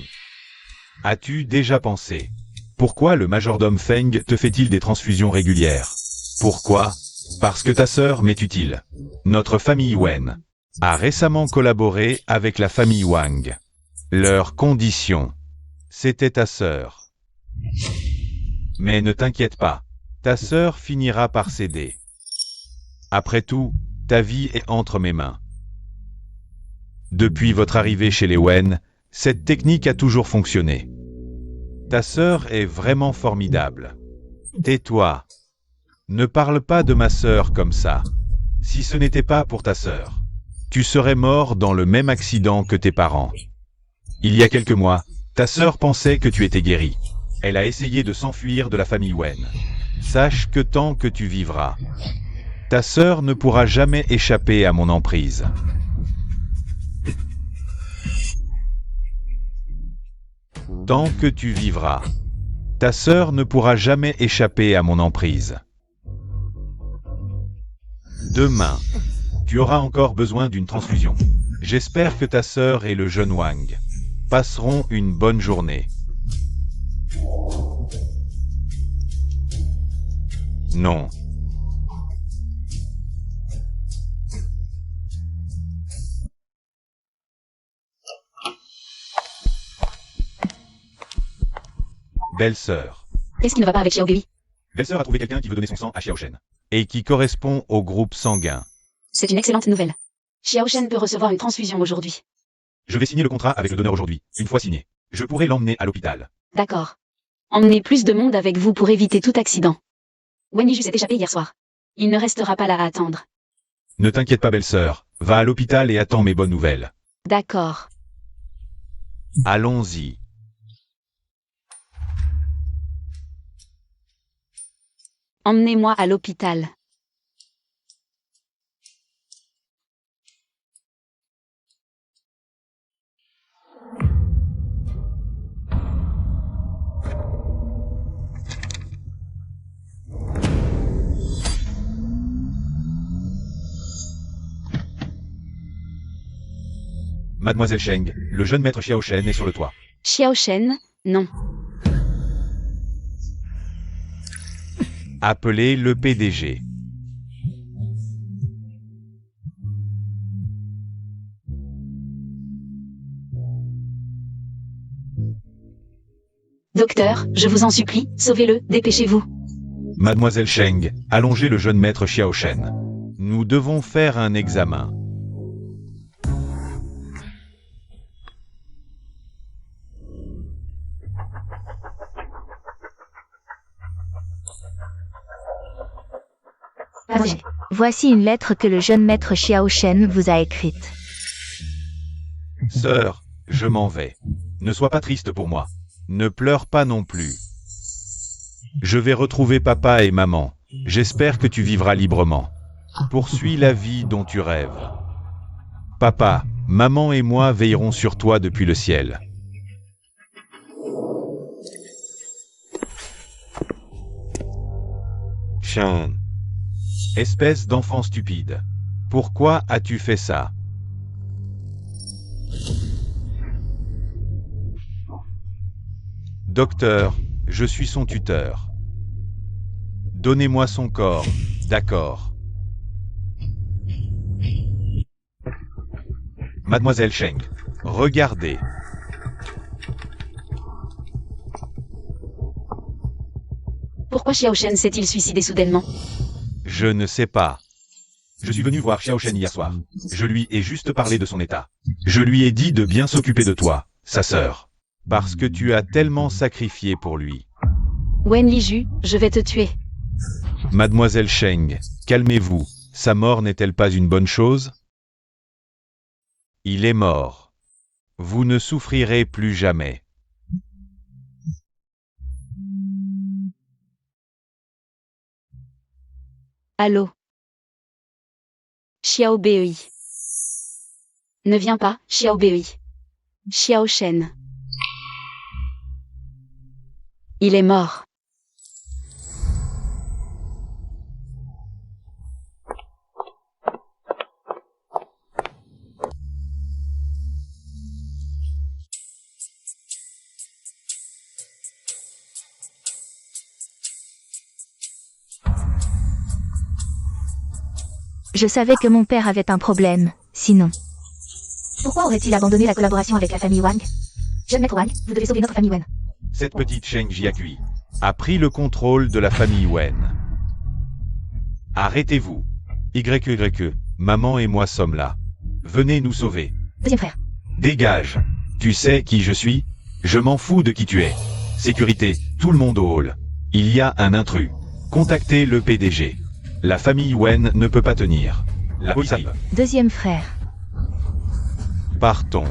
As-tu déjà pensé? Pourquoi le majordome Feng te fait-il des transfusions régulières? Pourquoi? Parce que ta sœur m'est utile. Notre famille Wen a récemment collaboré avec la famille Wang. Leur condition, c'était ta sœur. Mais ne t'inquiète pas, ta sœur finira par céder. Après tout, ta vie est entre mes mains. Depuis votre arrivée chez les Wen, cette technique a toujours fonctionné. Ta sœur est vraiment formidable. Tais-toi. Ne parle pas de ma sœur comme ça. Si ce n'était pas pour ta sœur, tu serais mort dans le même accident que tes parents. Il y a quelques mois, ta sœur pensait que tu étais guéri. Elle a essayé de s'enfuir de la famille Wen. Sache que tant que tu vivras, ta sœur ne pourra jamais échapper à mon emprise. Tant que tu vivras, ta sœur ne pourra jamais échapper à mon emprise. Demain, tu auras encore besoin d'une transfusion. J'espère que ta sœur et le jeune Wang passeront une bonne journée. Non. Belle-sœur. Qu'est-ce qui ne va pas avec Xiao Gui? Belle-sœur a trouvé quelqu'un qui veut donner son sang à Xiao Shen. Et qui correspond au groupe sanguin. C'est une excellente nouvelle. Xiao Shen peut recevoir une transfusion aujourd'hui. Je vais signer le contrat avec le donneur aujourd'hui. Une fois signé, je pourrai l'emmener à l'hôpital. D'accord. Emmenez plus de monde avec vous pour éviter tout accident. Wen Yiju s'est échappé hier soir. Il ne restera pas là à attendre. Ne t'inquiète pas, belle-sœur. Va à l'hôpital et attends mes bonnes nouvelles. D'accord. Allons-y. Emmenez-moi à l'hôpital. Mademoiselle Sheng, le jeune maître Xiao Shen est sur le toit. Xiao Shen, non. Appelez le PDG. Docteur, je vous en supplie, sauvez-le, dépêchez-vous. Mademoiselle Sheng, allongez le jeune maître Xiao Shen. Nous devons faire un examen. Voici une lettre que le jeune maître Xiao Shen vous a écrite. Sœur, je m'en vais. Ne sois pas triste pour moi. Ne pleure pas non plus. Je vais retrouver papa et maman. J'espère que tu vivras librement. Poursuis la vie dont tu rêves. Papa, maman et moi veillerons sur toi depuis le ciel. Chien. Espèce d'enfant stupide. Pourquoi as-tu fait ça? Docteur, je suis son tuteur. Donnez-moi son corps, d'accord. Mademoiselle Cheng, regardez. Pourquoi Xiao Shen s'est-il suicidé soudainement? Je ne sais pas. Je suis venu voir Xiao Shen hier soir. Je lui ai juste parlé de son état. Je lui ai dit de bien s'occuper de toi, sa sœur. Parce que tu as tellement sacrifié pour lui. Wen Liju, je vais te tuer. Mademoiselle Cheng, calmez-vous. Sa mort n'est-elle pas une bonne chose? Il est mort. Vous ne souffrirez plus jamais. Allô? Xiao Bei. Ne viens pas, Xiao Bei. Xiao Shen. Il est mort. Je savais que mon père avait un problème, sinon. Pourquoi aurait-il abandonné la collaboration avec la famille Wang? Jeune maître Wang, vous devez sauver notre famille Wen. Cette petite Cheng Jiaqui a pris le contrôle de la famille Wen. Arrêtez-vous. YYE, maman et moi sommes là. Venez nous sauver. Deuxième frère. Dégage. Tu sais qui je suis? Je m'en fous de qui tu es. Sécurité, tout le monde au hall. Il y a un intrus. Contactez le PDG. La famille Wen ne peut pas tenir. La police arrive. Deuxième frère. Partons.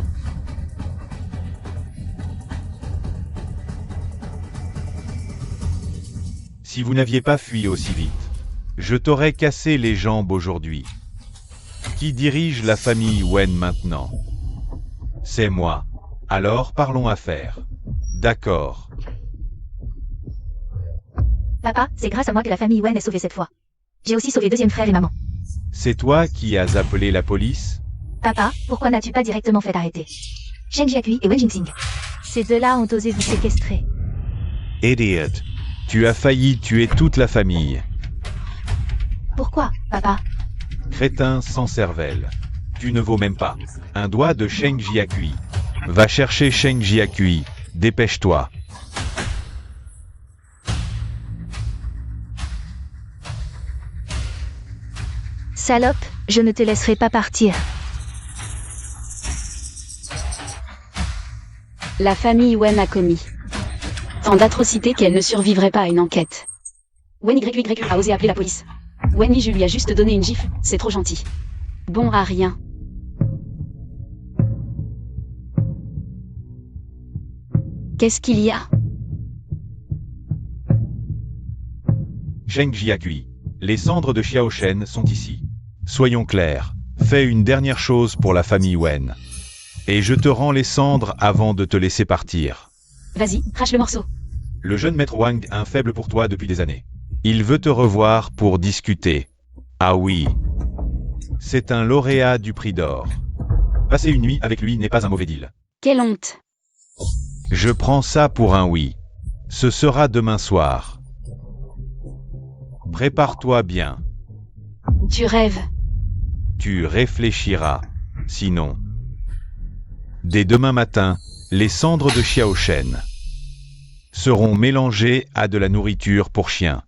Si vous n'aviez pas fui aussi vite, je t'aurais cassé les jambes aujourd'hui. Qui dirige la famille Wen maintenant? C'est moi. Alors parlons affaires. D'accord. Papa, c'est grâce à moi que la famille Wen est sauvée cette fois. J'ai aussi sauvé deuxième frère et maman. C'est toi qui as appelé la police? Papa, pourquoi n'as-tu pas directement fait arrêter Cheng Jiaqui et Wen Jingxing? Ces deux-là ont osé vous séquestrer. Idiot. Tu as failli tuer toute la famille. Pourquoi, papa? Crétin sans cervelle. Tu ne vaux même pas un doigt de Cheng Jiaqui. Va chercher Cheng Jiaqui. Dépêche-toi. Salope, je ne te laisserai pas partir. La famille Wen a commis tant d'atrocités qu'elle ne survivrait pas à une enquête. Wen YYE a osé appeler la police. Wen Liju lui a juste donné une gifle, c'est trop gentil. Bon à rien. Qu'est-ce qu'il y a? Cheng Jiaqui. Les cendres de Xiao Shen sont ici. Soyons clairs. Fais une dernière chose pour la famille Wen. Et je te rends les cendres avant de te laisser partir. Vas-y, crache le morceau. Le jeune maître Wang a un faible pour toi depuis des années. Il veut te revoir pour discuter. Ah oui. C'est un lauréat du prix d'or. Passer une nuit avec lui n'est pas un mauvais deal. Quelle honte. Je prends ça pour un oui. Ce sera demain soir. Prépare-toi bien. Tu rêves. Tu réfléchiras. Sinon. Dès demain matin, les cendres de Xiao Shen seront mélangées à de la nourriture pour chiens.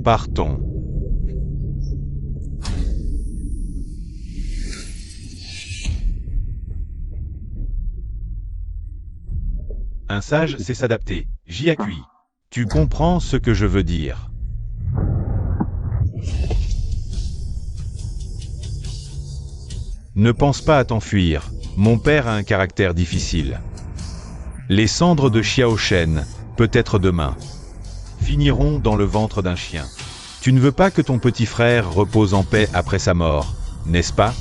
Partons. Un sage sait s'adapter. Jiaqui. Tu comprends ce que je veux dire. Ne pense pas à t'enfuir. Mon père a un caractère difficile. Les cendres de Xiao Shen, peut-être demain, finiront dans le ventre d'un chien. Tu ne veux pas que ton petit frère repose en paix après sa mort, n'est-ce pas?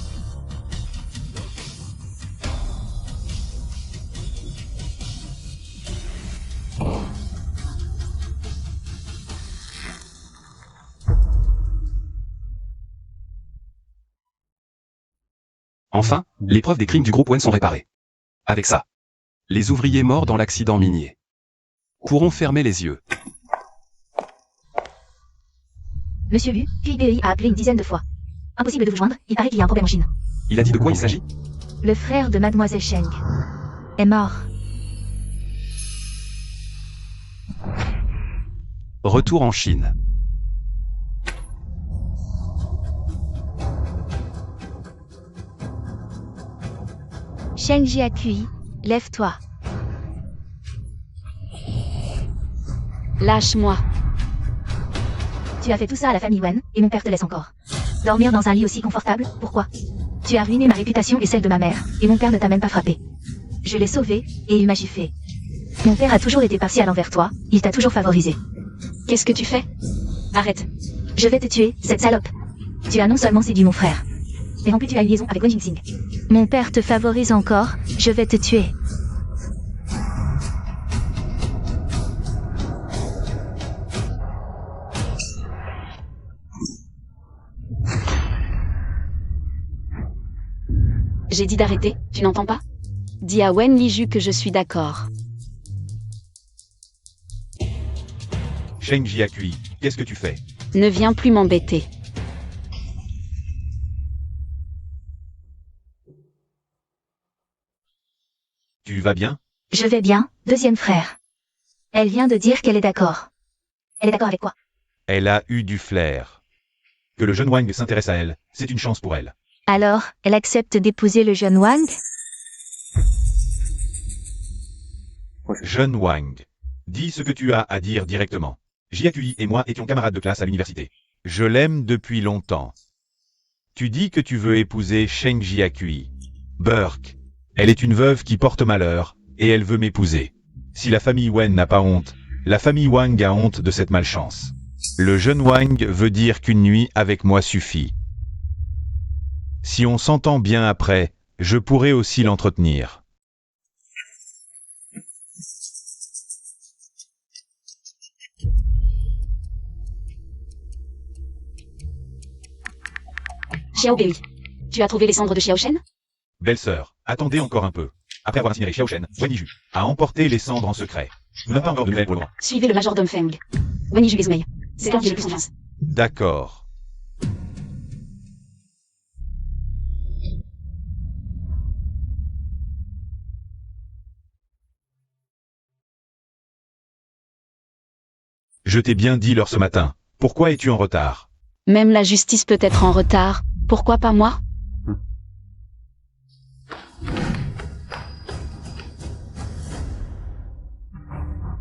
Enfin, les preuves des crimes du groupe Wen sont réparées. Avec ça, les ouvriers morts dans l'accident minier pourront fermer les yeux. Monsieur Wu, QIBEI a appelé une dizaine de fois. Impossible de vous joindre, il paraît qu'il y a un problème en Chine. Il a dit de quoi il s'agit? Le frère de Mademoiselle Cheng est mort. Retour en Chine. Cheng Jiaqui, lève-toi. Lâche-moi. Tu as fait tout ça à la famille Wen, et mon père te laisse encore. Dormir dans un lit aussi confortable, pourquoi? Tu as ruiné ma réputation et celle de ma mère, et mon père ne t'a même pas frappé. Je l'ai sauvé, et il m'a giflé. Mon père a toujours été partial envers toi, il t'a toujours favorisé. Qu'est-ce que tu fais? Arrête. Je vais te tuer, cette salope. Tu as non seulement séduit mon frère, mais en plus tu as une liaison avec Wen Jinxing. Mon père te favorise encore, je vais te tuer. J'ai dit d'arrêter, tu n'entends pas? Dis à Wen Liju que je suis d'accord. Cheng Jiaqui, qu'est-ce que tu fais? Ne viens plus m'embêter. Tu vas bien? Je vais bien, deuxième frère. Elle vient de dire qu'elle est d'accord. Elle est d'accord avec quoi? Elle a eu du flair. Que le jeune Wang s'intéresse à elle, c'est une chance pour elle. Alors, elle accepte d'épouser le jeune Wang? Jeune Wang, dis ce que tu as à dire directement. Jiaqui et moi étions camarades de classe à l'université. Je l'aime depuis longtemps. Tu dis que tu veux épouser Cheng Jiaqui. Burke. Elle est une veuve qui porte malheur, et elle veut m'épouser. Si la famille Wen n'a pas honte, la famille Wang a honte de cette malchance. Le jeune Wang veut dire qu'une nuit avec moi suffit. Si on s'entend bien après, je pourrai aussi l'entretenir. Xiao Bei, tu as trouvé les cendres de Xiao Shen? Belle-sœur, attendez encore un peu. Après avoir incinéré Xiao Shen, Wen Yiju a emporté les cendres en secret. Nous n'avons pas encore de nouvelles pour le moment. Suivez le majordome Feng. Wen Yiju les c'est l'homme qui a le plus confiance. D'accord. Je t'ai bien dit l'heure ce matin. Pourquoi es-tu en retard? Même la justice peut être en retard, pourquoi pas moi?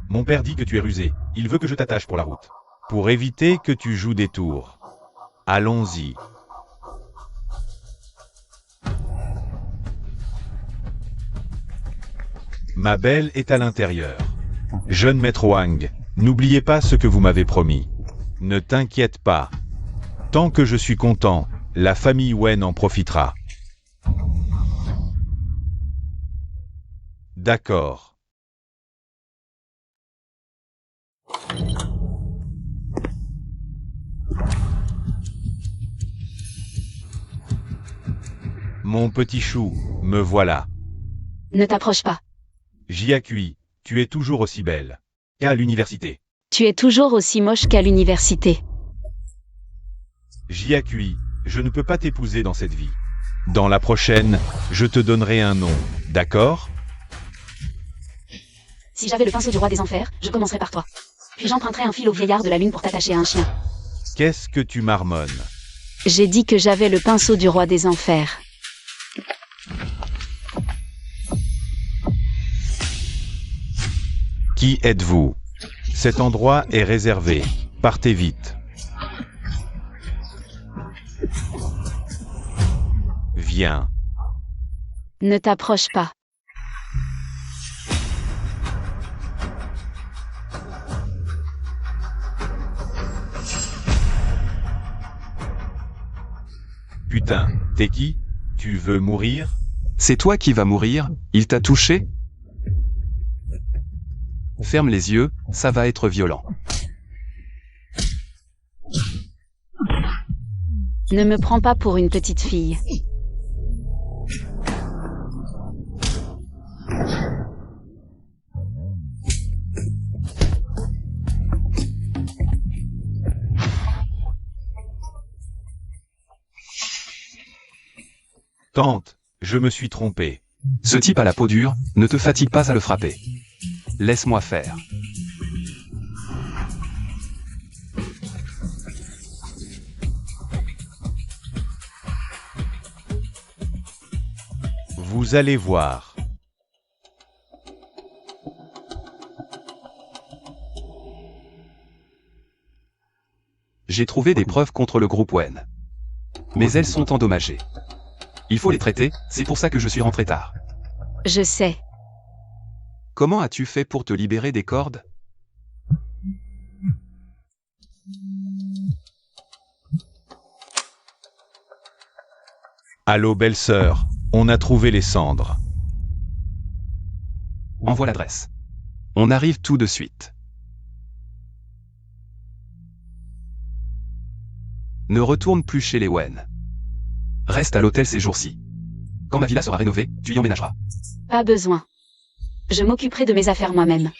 Mon père dit que tu es rusé. Il veut que je t'attache pour la route. Pour éviter que tu joues des tours. Allons-y. Ma belle est à l'intérieur. Jeune maître Wang, n'oubliez pas ce que vous m'avez promis. Ne t'inquiète pas. Tant que je suis content, la famille Wen en profitera. D'accord. Mon petit chou, me voilà. Ne t'approche pas. Jiaqui, tu es toujours aussi belle. Qu'à l'université. Tu es toujours aussi moche qu'à l'université. Jiaqui, je ne peux pas t'épouser dans cette vie. Dans la prochaine, je te donnerai un nom, d'accord? Si j'avais le pinceau du roi des enfers, je commencerais par toi. Puis j'emprunterais un fil au vieillard de la lune pour t'attacher à un chien. Qu'est-ce que tu marmonnes? J'ai dit que j'avais le pinceau du roi des enfers. Qui êtes-vous? Cet endroit est réservé. Partez vite. Viens. Ne t'approche pas. Putain, t'es qui? Tu veux mourir? C'est toi qui vas mourir, il t'a touché? Ferme les yeux, ça va être violent. Ne me prends pas pour une petite fille. Tante, je me suis trompé. Ce type a la peau dure, ne te fatigue pas à le frapper. Laisse-moi faire. Vous allez voir. J'ai trouvé des preuves contre le groupe Wen. Mais elles sont endommagées. Il faut les traiter, c'est pour ça que je suis rentré tard. Je sais. Comment as-tu fait pour te libérer des cordes? Allô belle-sœur, on a trouvé les cendres. Envoie l'adresse. On arrive tout de suite. Ne retourne plus chez les Wen. Reste à l'hôtel ces jours-ci. Quand ma villa sera rénovée, tu y emménageras. Pas besoin. Je m'occuperai de mes affaires moi-même.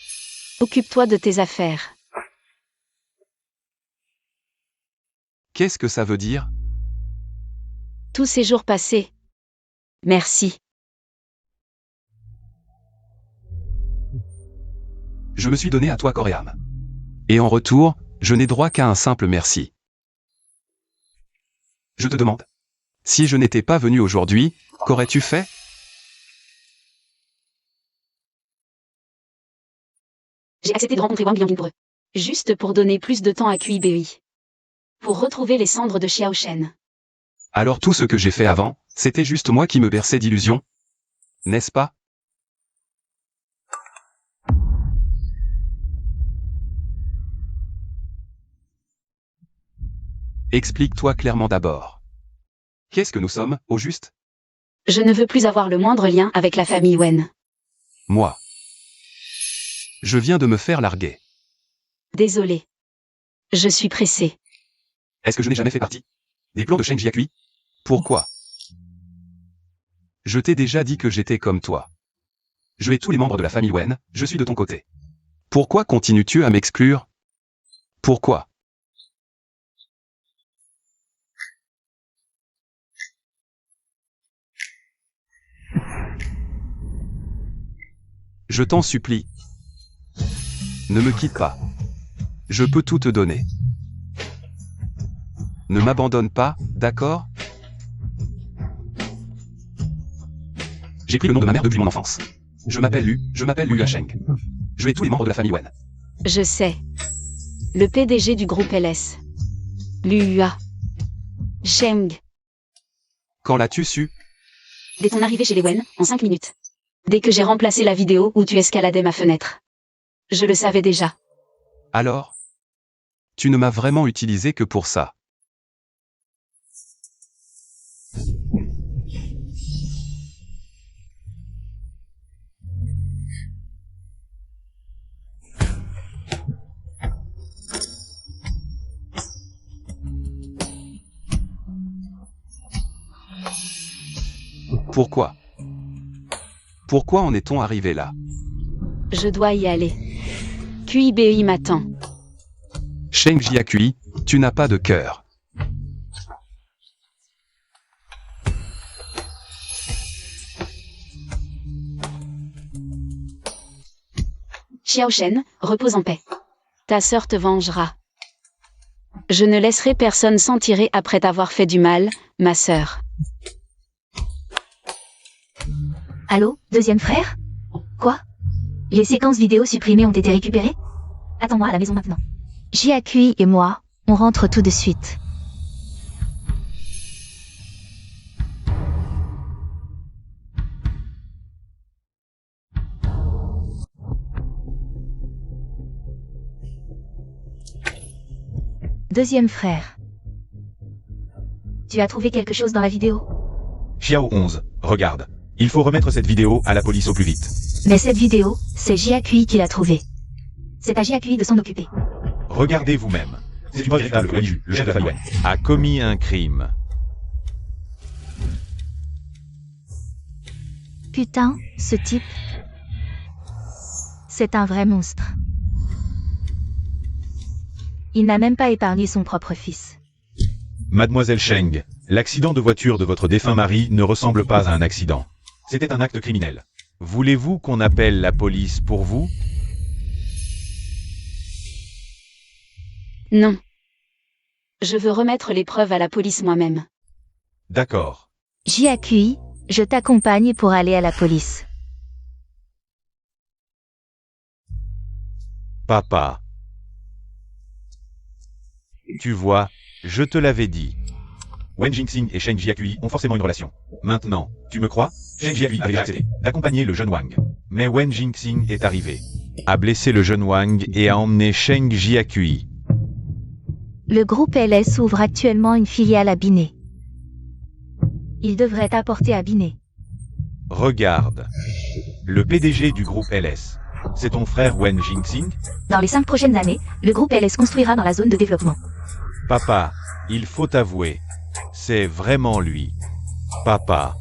Occupe-toi de tes affaires. Qu'est-ce que ça veut dire? Tous ces jours passés. Merci. Je me suis donné à toi corps et âme. Et en retour, je n'ai droit qu'à un simple merci. Je te demande. Si je n'étais pas venu aujourd'hui, qu'aurais-tu fait? J'ai accepté de rencontrer Wang Liangbin pour eux. Juste pour donner plus de temps à QIBI. Pour retrouver les cendres de Xiao Shen. Alors tout ce que j'ai fait avant, c'était juste moi qui me berçais d'illusions? N'est-ce pas? Explique-toi clairement d'abord. Qu'est-ce que nous sommes, au juste? Je ne veux plus avoir le moindre lien avec la famille Wen. Moi. Je viens de me faire larguer. Désolé. Je suis pressé. Est-ce que je n'ai jamais fait partie des plans de Sheng Jiaqui? Pourquoi? Je t'ai déjà dit que j'étais comme toi. Je hais tous les membres de la famille Wen, je suis de ton côté. Pourquoi continues-tu à m'exclure? Pourquoi? Je t'en supplie. Ne me quitte pas. Je peux tout te donner. Ne m'abandonne pas, d'accord? J'ai pris le nom de ma mère depuis mon enfance. Je m'appelle Lu Hasheng. Je hais tous les membres de la famille Wen. Je sais. Le PDG du groupe LS. Lua. Sheng. Quand l'as-tu su? Dès ton arrivée chez les Wen, en 5 minutes. Dès que j'ai remplacé la vidéo où tu escaladais ma fenêtre. Je le savais déjà. Alors? Tu ne m'as vraiment utilisé que pour ça. Pourquoi? Pourquoi en est-on arrivé là? Je dois y aller. QIBI m'attend. Sheng Jiaqui, tu n'as pas de cœur. Xiao Shen, repose en paix. Ta sœur te vengera. Je ne laisserai personne s'en tirer après t'avoir fait du mal, ma sœur. Allô, deuxième frère? Quoi? Les séquences vidéo supprimées ont été récupérées? Attends-moi à la maison maintenant. Jiaqui et moi, on rentre tout de suite. Deuxième frère. Tu as trouvé quelque chose dans la vidéo? Xiao 11, regarde. Il faut remettre cette vidéo à la police au plus vite. Mais cette vidéo, c'est Jiaqui qui l'a trouvée. C'est à Jiaqui de s'en occuper. Regardez vous-même. C'est une regrettable que Liju, le chef de la famille Wen, A commis un crime. Putain, ce type. C'est un vrai monstre. Il n'a même pas épargné son propre fils. Mademoiselle Sheng, L'accident de voiture de votre défunt mari ne ressemble pas à un accident. C'était un acte criminel. Voulez-vous qu'on appelle la police pour vous? Non. Je veux remettre les preuves à la police moi-même. D'accord. JAQI, je t'accompagne pour aller à la police. Papa. Tu vois, je te l'avais dit. Wen Jingxing et Sheng Jiaqui ont forcément une relation. Maintenant, tu me crois? Sheng Jiaqui a déjà accepté d'accompagner le jeune Wang. Mais Wen Jingxing est arrivé, a blessé le jeune Wang et a emmené Sheng Jiaqui. Le groupe LS ouvre actuellement une filiale à Binet. Il devrait apporter à Binet. Regarde. Le PDG du groupe LS. C'est ton frère Wen Jingxing? Dans les 5 prochaines années, le groupe LS construira dans la zone de développement. Papa, il faut avouer, c'est vraiment lui. Papa.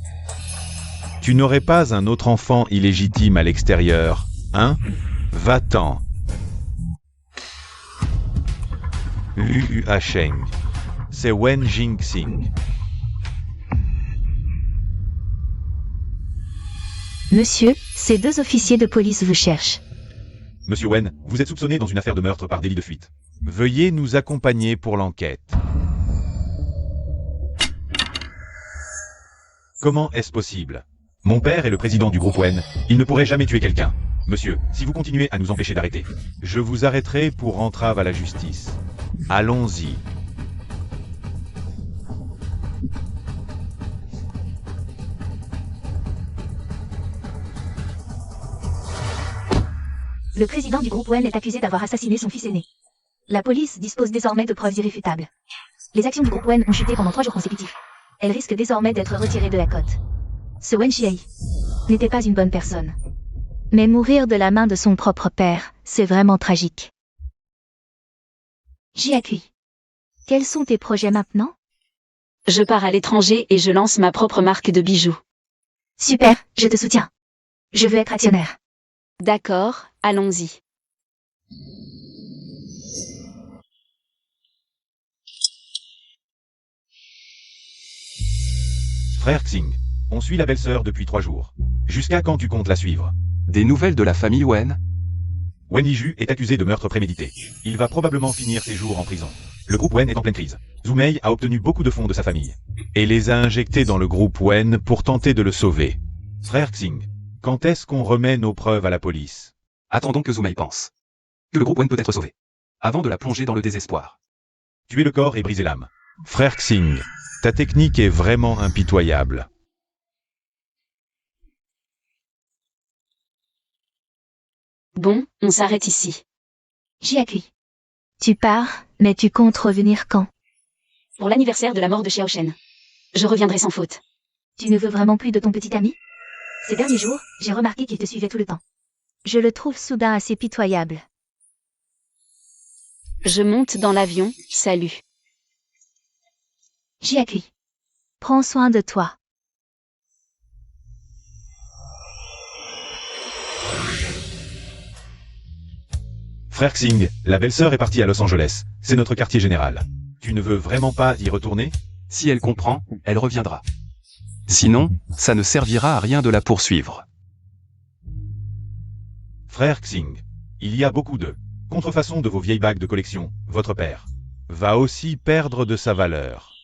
Tu n'aurais pas un autre enfant illégitime à l'extérieur, hein? Va-t'en. Lu Sheng. C'est Wen Jingxing. Monsieur, ces 2 officiers de police vous cherchent. Monsieur Wen, vous êtes soupçonné dans une affaire de meurtre par délit de fuite. Veuillez nous accompagner pour l'enquête. Comment est-ce possible? Mon père est le président du groupe Wen. Il ne pourrait jamais tuer quelqu'un. Monsieur, si vous continuez à nous empêcher d'arrêter, Je vous arrêterai pour entrave à la justice. Allons-y. Le président du groupe Wen est accusé d'avoir assassiné son fils aîné. La police dispose désormais de preuves irréfutables. Les actions du groupe Wen ont chuté pendant 3 jours consécutifs. Elles risquent désormais d'être retirées de la cote. Ce Wen Xiai n'était pas une bonne personne. Mais mourir de la main de son propre père, c'est vraiment tragique. JAQI. Quels sont tes projets maintenant? Je pars à l'étranger et je lance ma propre marque de bijoux. Super, je te soutiens. Je veux être actionnaire. D'accord, allons-y. frère Xing, on suit la belle-sœur depuis 3 jours. Jusqu'à quand tu comptes la suivre? Des nouvelles de la famille Wen? Wen Yiju est accusé de meurtre prémédité. Il va probablement finir ses jours en prison. Le groupe Wen est en pleine crise. Zhu Mei a obtenu beaucoup de fonds de sa famille. Et les a injectés dans le groupe Wen pour tenter de le sauver. Frère Xing, Quand est-ce qu'on remet nos preuves à la police? Attendons que Zhu Mei pense. Que le groupe Wen peut être sauvé. Avant de la plonger dans le désespoir. tuer le corps et briser l'âme. Frère Xing, ta technique est vraiment impitoyable. Bon, on s'arrête ici. JAQI. Tu pars, mais tu comptes revenir quand? Pour l'anniversaire de la mort de Xiao Shen. Je reviendrai sans faute. Tu ne veux vraiment plus de ton petit ami? Ces derniers jours, j'ai remarqué qu'il te suivait tout le temps. Je le trouve soudain assez pitoyable. Je monte dans l'avion, salut. JAQI. Prends soin de toi. Frère Xing, la belle-sœur est partie à Los Angeles. C'est notre quartier général. Tu ne veux vraiment pas y retourner? Si elle comprend, elle reviendra. Sinon, ça ne servira à rien de la poursuivre. Frère Xing, il y a beaucoup de contrefaçons de vos vieilles bagues de collection. Votre père Va aussi perdre de sa valeur.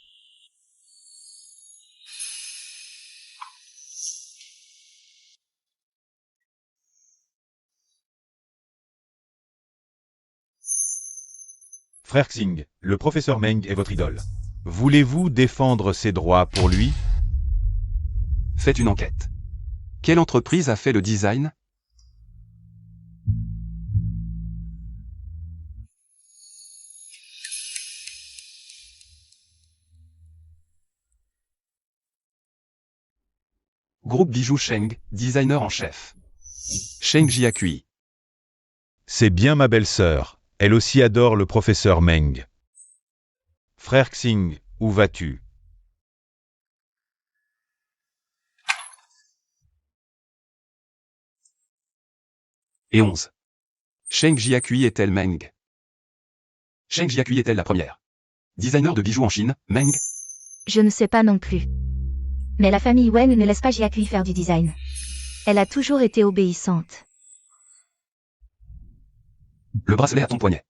Frère Xing, le professeur Meng est votre idole. Voulez-vous défendre ses droits pour lui? Faites une enquête. Quelle entreprise a fait le design? Groupe Bijoux Sheng, designer en chef. Sheng JAQI. C'est bien ma belle-sœur. Elle aussi adore le professeur Meng. Frère Xing, où vas-tu? Et 11. Sheng JAQI est-elle Meng? Sheng JAQI est-elle la première? Designer de bijoux en Chine, Meng? Je ne sais pas non plus. Mais la famille Wen ne laisse pas Jiakui faire du design. Elle a toujours été obéissante. Le bracelet à ton poignet.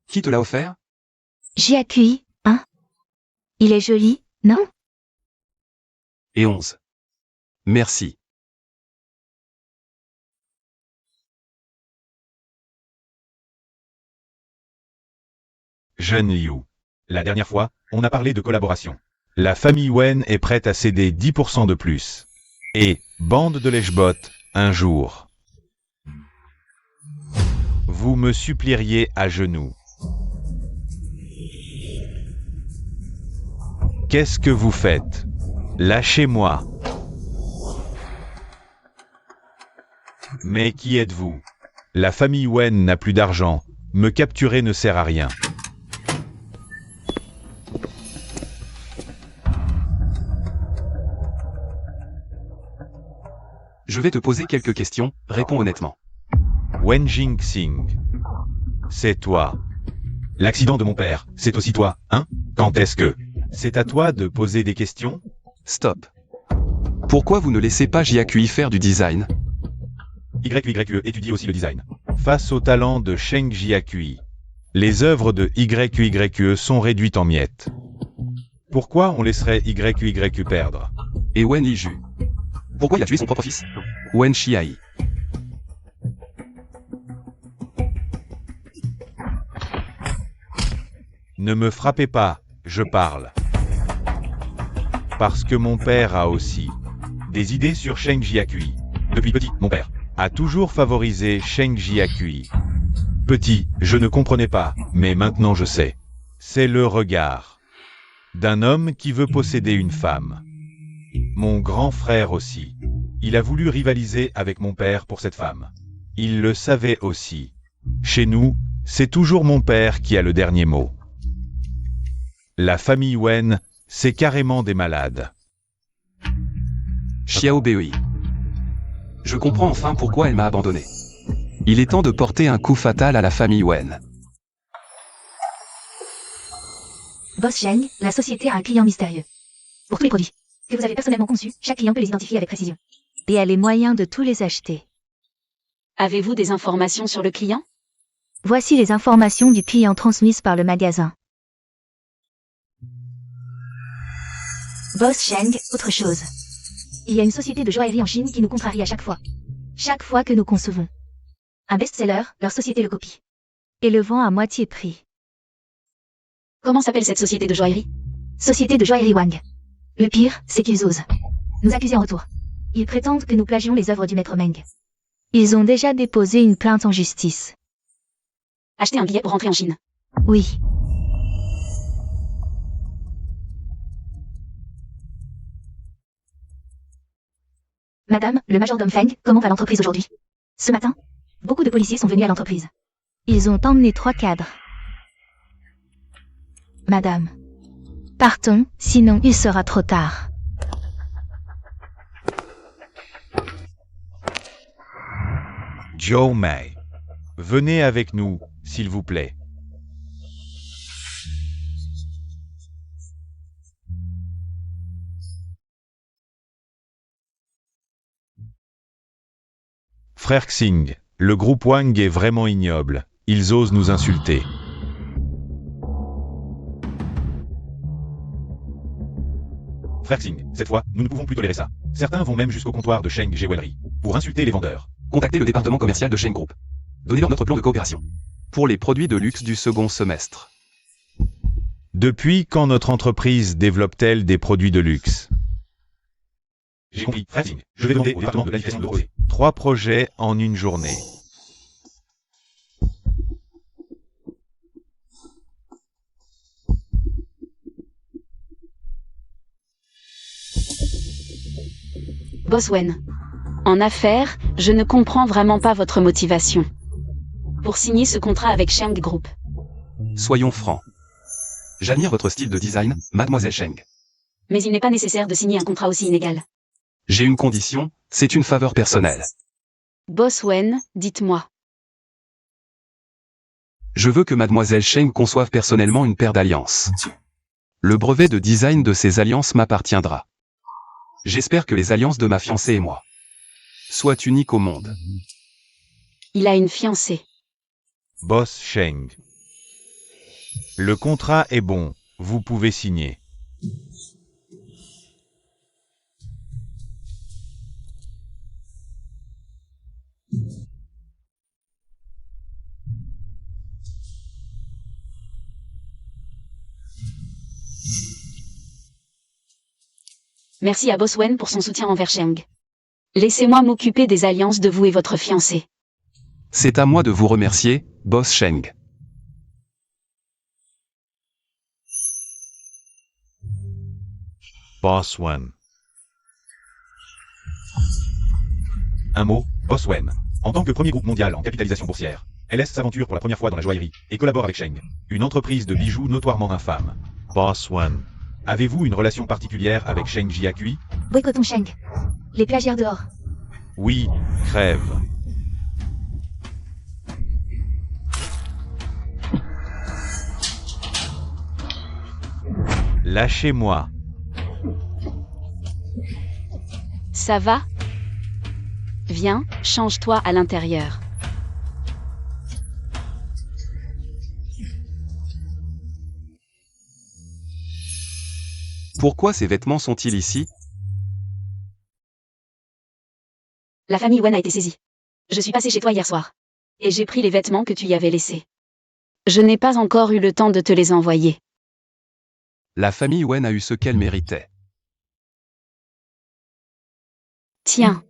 Qui te l'a offert? Jiakui, hein? Il est joli, non? Et 11. Merci. Jeune Liu. La dernière fois, on a parlé de collaboration. La famille Wen est prête à céder 10% de plus. Et, bande de lèche-bottes, un jour. Vous me supplieriez à genoux. Qu'est-ce que vous faites? Lâchez-moi. Mais qui êtes-vous? La famille Wen n'a plus d'argent. Me capturer ne sert à rien. Je vais te poser quelques questions, réponds honnêtement. Wen Jingxing. C'est toi. L'accident de mon père, c'est aussi toi, hein? Quand est-ce que... C'est à toi de poser des questions? Stop. Pourquoi vous ne laissez pas Jiakui faire du design? YYE étudie aussi le design. Face au talent de Sheng Jiakui, les œuvres de YYE sont réduites en miettes. Pourquoi on laisserait YYE perdre? Et Wen Yiju. Pourquoi il a tué son propre fils? Wen Xiai. Ne me frappez pas, je parle. Parce que mon père a aussi des idées sur Sheng Jiakui. Depuis petit, mon père a toujours favorisé Sheng Jiakui. Petit, je ne comprenais pas, mais maintenant je sais. C'est le regard d'un homme qui veut posséder une femme. Mon grand frère aussi. Il a voulu rivaliser avec mon père pour cette femme. Il le savait aussi. Chez nous, c'est toujours mon père qui a le dernier mot. La famille Wen, c'est carrément des malades. Xiao Bei. Je comprends enfin pourquoi elle m'a abandonné. Il est temps de porter un coup fatal à la famille Wen. Boss Sheng, la société a un client mystérieux. Pour tous les produits que vous avez personnellement conçus, chaque client peut les identifier avec précision. Et a les moyens de tous les acheter. Avez-vous des informations sur le client? Voici les informations du client transmises par le magasin. Boss Sheng, autre chose. Il y a une société de joaillerie en Chine qui nous contrarie à chaque fois. Chaque fois que nous concevons un best-seller, leur société le copie. Et le vend à moitié prix. Comment s'appelle cette société de joaillerie? Société de joaillerie Wang. Le pire, c'est qu'ils osent nous accuser en retour. Ils prétendent que nous plagions les œuvres du maître Meng. Ils ont déjà déposé une plainte en justice. Acheter un billet pour rentrer en Chine. Oui. Madame, le majordome Feng, comment va l'entreprise aujourd'hui? Ce matin, beaucoup de policiers sont venus à l'entreprise. Ils ont emmené 3 cadres. Madame. Partons, sinon il sera trop tard. Zhou Mei. Venez avec nous, s'il vous plaît. Frère Xing, le groupe Wang est vraiment ignoble. Ils osent nous insulter. Frère Xing, cette fois, nous ne pouvons plus tolérer ça. Certains vont même jusqu'au comptoir de Sheng Jewelry pour insulter les vendeurs. Contactez le département commercial de Sheng Group. Donnez-leur notre plan de coopération. Pour les produits de luxe du second semestre. Depuis quand notre entreprise développe-t-elle des produits de luxe? J'ai compris, Frère Xing. Je vais demander au département de planification de projets. 3 projets en une journée. Boss Wen. En affaires, je ne comprends vraiment pas votre motivation pour signer ce contrat avec Sheng Group. Soyons francs. J'admire votre style de design, mademoiselle Sheng. Mais il n'est pas nécessaire de signer un contrat aussi inégal. J'ai une condition, c'est une faveur personnelle. Boss Wen, dites-moi. Je veux que mademoiselle Sheng conçoive personnellement une paire d'alliances. Le brevet de design de ces alliances m'appartiendra. J'espère que les alliances de ma fiancée et moi soient uniques au monde. Il a une fiancée. Boss Sheng. Le contrat est bon, vous pouvez signer. Merci à Boss Wen pour son soutien envers Sheng. Laissez-moi m'occuper des alliances de vous et votre fiancé. C'est à moi de vous remercier, Boss Sheng. Boss Wen. Un mot, Boss Wen. En tant que premier groupe mondial en capitalisation boursière, LS s'aventure pour la première fois dans la joaillerie et collabore avec Sheng, une entreprise de bijoux notoirement infâme. Boss Wen. Avez-vous une relation particulière avec Sheng Jiaqui? Boycottons Sheng. Les plagiaires dehors. Oui, crève. Lâchez-moi. Ça va? Viens, change-toi à l'intérieur. Pourquoi ces vêtements sont-ils ici? La famille Wen a été saisie. Je suis passé chez toi hier soir. Et j'ai pris les vêtements que tu y avais laissés. Je n'ai pas encore eu le temps de te les envoyer. La famille Wen a eu ce qu'elle méritait. Tiens.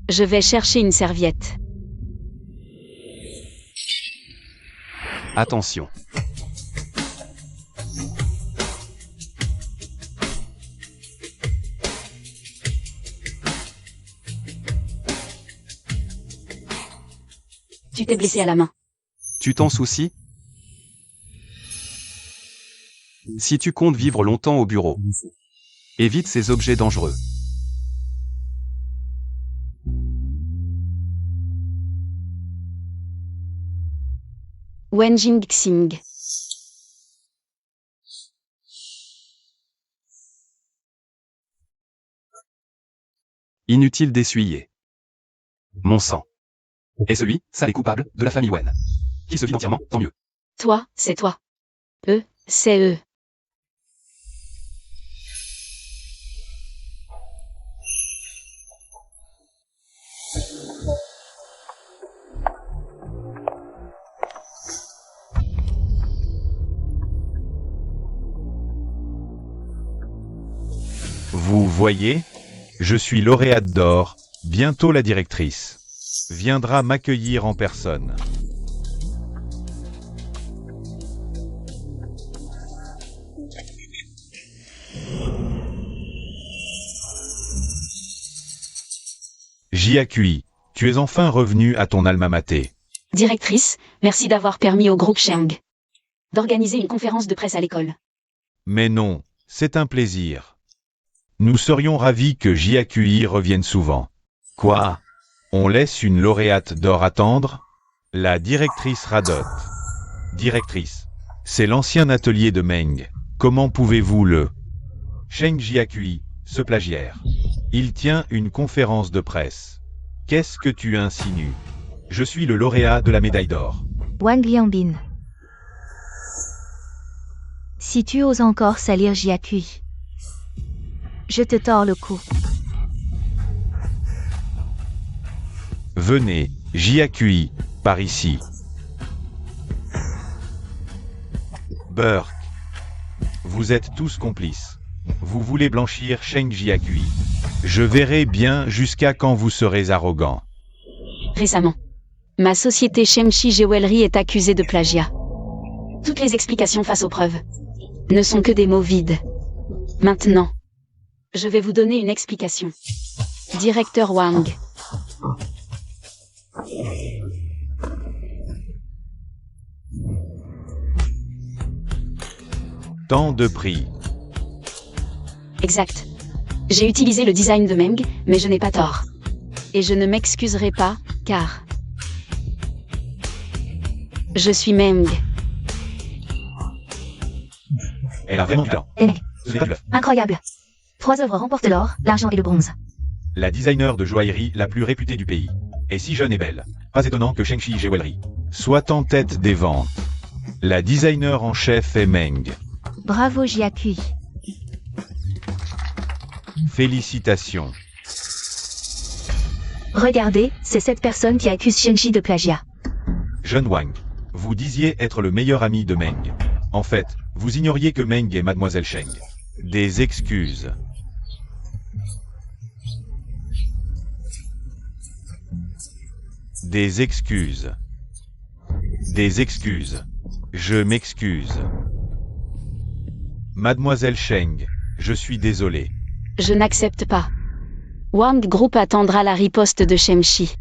Je vais chercher une serviette. Attention. Tu t'es blessé à la main. Tu t'en soucies? Si tu comptes vivre longtemps au bureau, évite ces objets dangereux. Wen Jingxing. Inutile d'essuyer. Mon sang. Et celui, sale et coupable, de la famille Wen. Qui se vit entièrement, tant mieux. Toi, c'est toi. Eux, c'est eux. Vous voyez, je suis lauréate d'or, bientôt la directrice viendra m'accueillir en personne. Jiaqui, tu es enfin revenu à ton alma mater. Directrice, merci d'avoir permis au groupe Sheng d'organiser une conférence de presse à l'école. Mais non, c'est un plaisir. Nous serions ravis que Jiaqui revienne souvent. Quoi? On laisse une lauréate d'or attendre? La directrice radote. Directrice, c'est l'ancien atelier de Meng. Comment pouvez-vous le... Sheng Jiaqui, ce plagiaire. Il tient une conférence de presse. Qu'est-ce que tu insinues? Je suis le lauréat de la médaille d'or. Wang Liangbin. Si tu oses encore salir Jiaqui, je te tords le cou. Venez, Jiaqui, par ici. Burke, vous êtes tous complices. Vous voulez blanchir Sheng Jiaqui. Je verrai bien jusqu'à quand vous serez arrogant. Récemment, ma société Shengxi Jewelry est accusée de plagiat. Toutes les explications face aux preuves ne sont que des mots vides. Maintenant, je vais vous donner une explication. Directeur Wang. Tant de prix. Exact. J'ai utilisé le design de Meng, mais je n'ai pas tort. Et je ne m'excuserai pas, car... Je suis Meng. Elle a vraiment du talent. Et Meng. Ce n'est pas du bluff. Incroyable. 3 œuvres remportent l'or, l'argent et le bronze. La designer de joaillerie la plus réputée du pays. Et si jeune et belle. Pas étonnant que Shengshi Jewelry Soit en tête des ventes. La designer en chef est Meng. Bravo Jiakui. Félicitations. Regardez, c'est cette personne qui accuse Shengshi de plagiat. Jeune Wang. Vous disiez être le meilleur ami de Meng. En fait, vous ignoriez que Meng est Mademoiselle Sheng. Des excuses. Des excuses. Des excuses. Je m'excuse. Mademoiselle Sheng, je suis désolé. Je n'accepte pas. Wang Group attendra la riposte de Shengshi.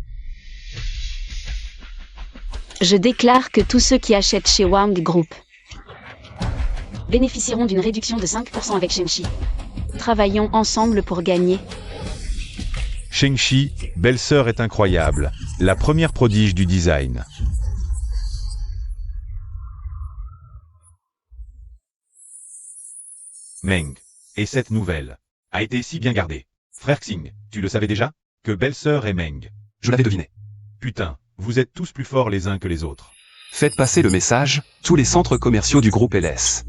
Je déclare que tous ceux qui achètent chez Wang Group bénéficieront d'une réduction de 5% avec Shengshi. Travaillons ensemble pour gagner. Shengshi, belle-sœur est incroyable, la première prodige du design. Meng. Et cette nouvelle a été si bien gardée. Frère Xing, tu le savais déjà? Que belle-sœur est Meng. Je l'avais deviné. Putain, vous êtes tous plus forts les uns que les autres. Faites passer le message, tous les centres commerciaux du groupe LS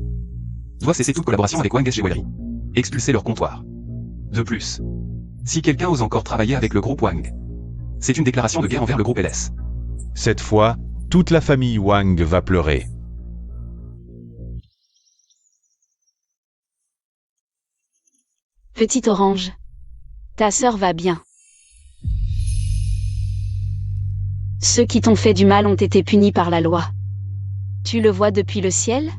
doivent cesser toute collaboration avec Wang Jewelry. Expulser leur comptoir. De plus, si quelqu'un ose encore travailler avec le groupe Wang, c'est une déclaration de guerre envers le groupe LS. Cette fois, toute la famille Wang va pleurer. Petite orange. Ta sœur va bien. Ceux qui t'ont fait du mal ont été punis par la loi. Tu le vois depuis le ciel?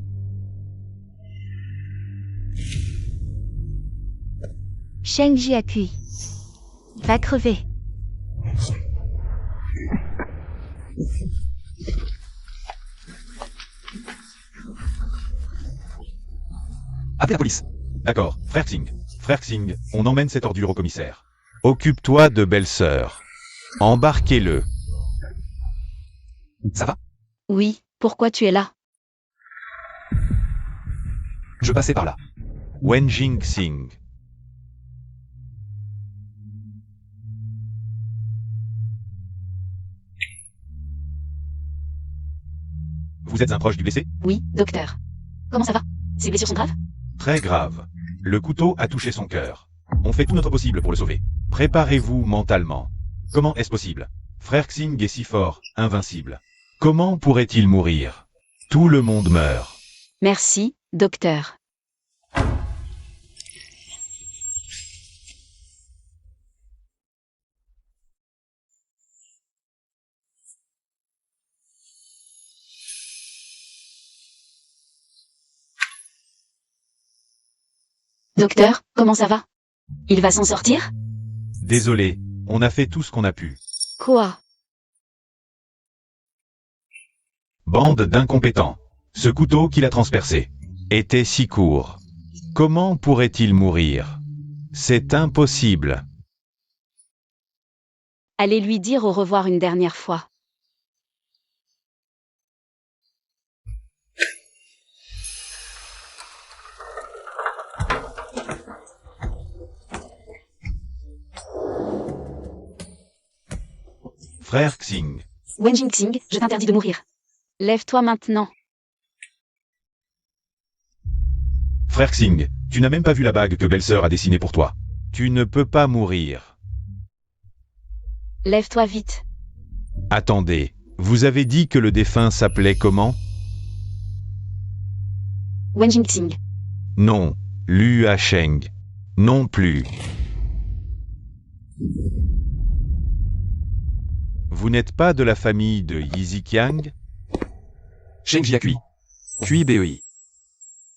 Sheng Jiakui. Va crever. Appelez la police. D'accord, frère Xing. Frère Xing, on emmène cette ordure au commissaire. Occupe-toi de belle-sœur. Embarquez-le. Ça va? Oui, pourquoi tu es là? Je passais par là. Wenjing Xing. Vous êtes un proche du blessé? Oui, docteur. Comment ça va? Ses blessures sont graves? Très grave. Le couteau a touché son cœur. On fait tout notre possible pour le sauver. Préparez-vous mentalement. Comment est-ce possible? Frère Xing est si fort, invincible. Comment pourrait-il mourir? Tout le monde meurt. Merci, docteur. Docteur, comment ça va? Il va s'en sortir? Désolé, on a fait tout ce qu'on a pu. Quoi? Bande d'incompétents. Ce couteau qui l'a transpercé Était si court. Comment pourrait-il mourir? C'est impossible. Allez lui dire au revoir une dernière fois. Frère Xing. Wenjing Xing, je t'interdis de mourir. Lève-toi maintenant. Frère Xing, tu n'as même pas vu la bague que belle-sœur a dessinée pour toi. Tu ne peux pas mourir. Lève-toi vite. Attendez, vous avez dit que le défunt s'appelait comment? Wenjing Xing. Non, Lu Hasheng. Non plus. Vous n'êtes pas de la famille de Yizikiang? Sheng Jiakui. QI-BEI.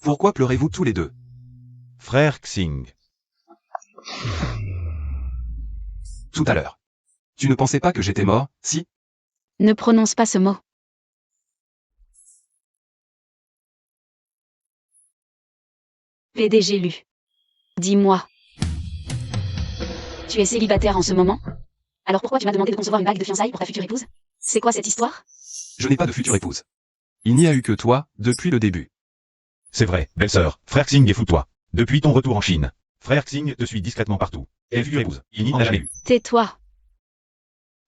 Pourquoi pleurez-vous tous les deux? Frère Xing. Tout à l'heure. Tu ne pensais pas que j'étais mort, si? Ne prononce pas ce mot. PDG Lu. Dis-moi. Tu es célibataire en ce moment? Alors pourquoi tu m'as demandé de concevoir une bague de fiançailles pour ta future épouse? C'est quoi cette histoire? Je n'ai pas de future épouse. Il n'y a eu que toi, depuis le début. C'est vrai, belle-sœur, frère Xing est fou de toi. Depuis ton retour en Chine, frère Xing te suit discrètement partout. Et future épouse, il n'y en a jamais eu. Tais-toi.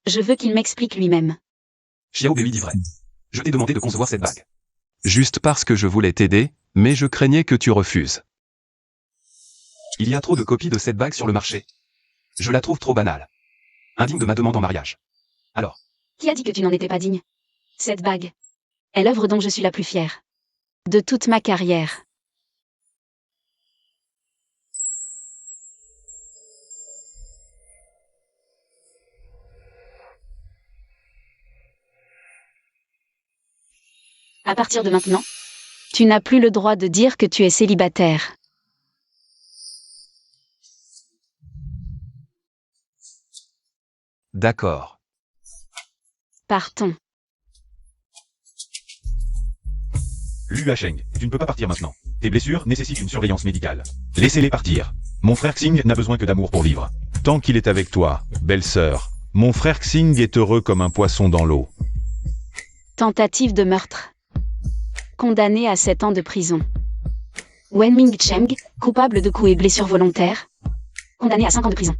Je veux qu'il m'explique lui-même. Xiao Bei dit vrai. Je t'ai demandé de concevoir cette bague. Juste parce que je voulais t'aider, mais je craignais que tu refuses. Il y a trop de copies de cette bague sur le marché. Je la trouve trop banale. Indigne de ma demande en mariage. Alors, Qui a dit que tu n'en étais pas digne? Cette bague est l'œuvre dont je suis la plus fière. De toute ma carrière. À partir de maintenant, tu n'as plus le droit de dire que tu es célibataire. d'accord. Partons. Lu Hasheng, tu ne peux pas partir maintenant. Tes blessures nécessitent une surveillance médicale. Laissez-les partir. Mon frère Xing n'a besoin que d'amour pour vivre. Tant qu'il est avec toi, belle-sœur, mon frère Xing est heureux comme un poisson dans l'eau. Tentative de meurtre. Condamné à 7 ans de prison. Wen Mingcheng, coupable de coups et blessures volontaires. Condamné à 5 ans de prison.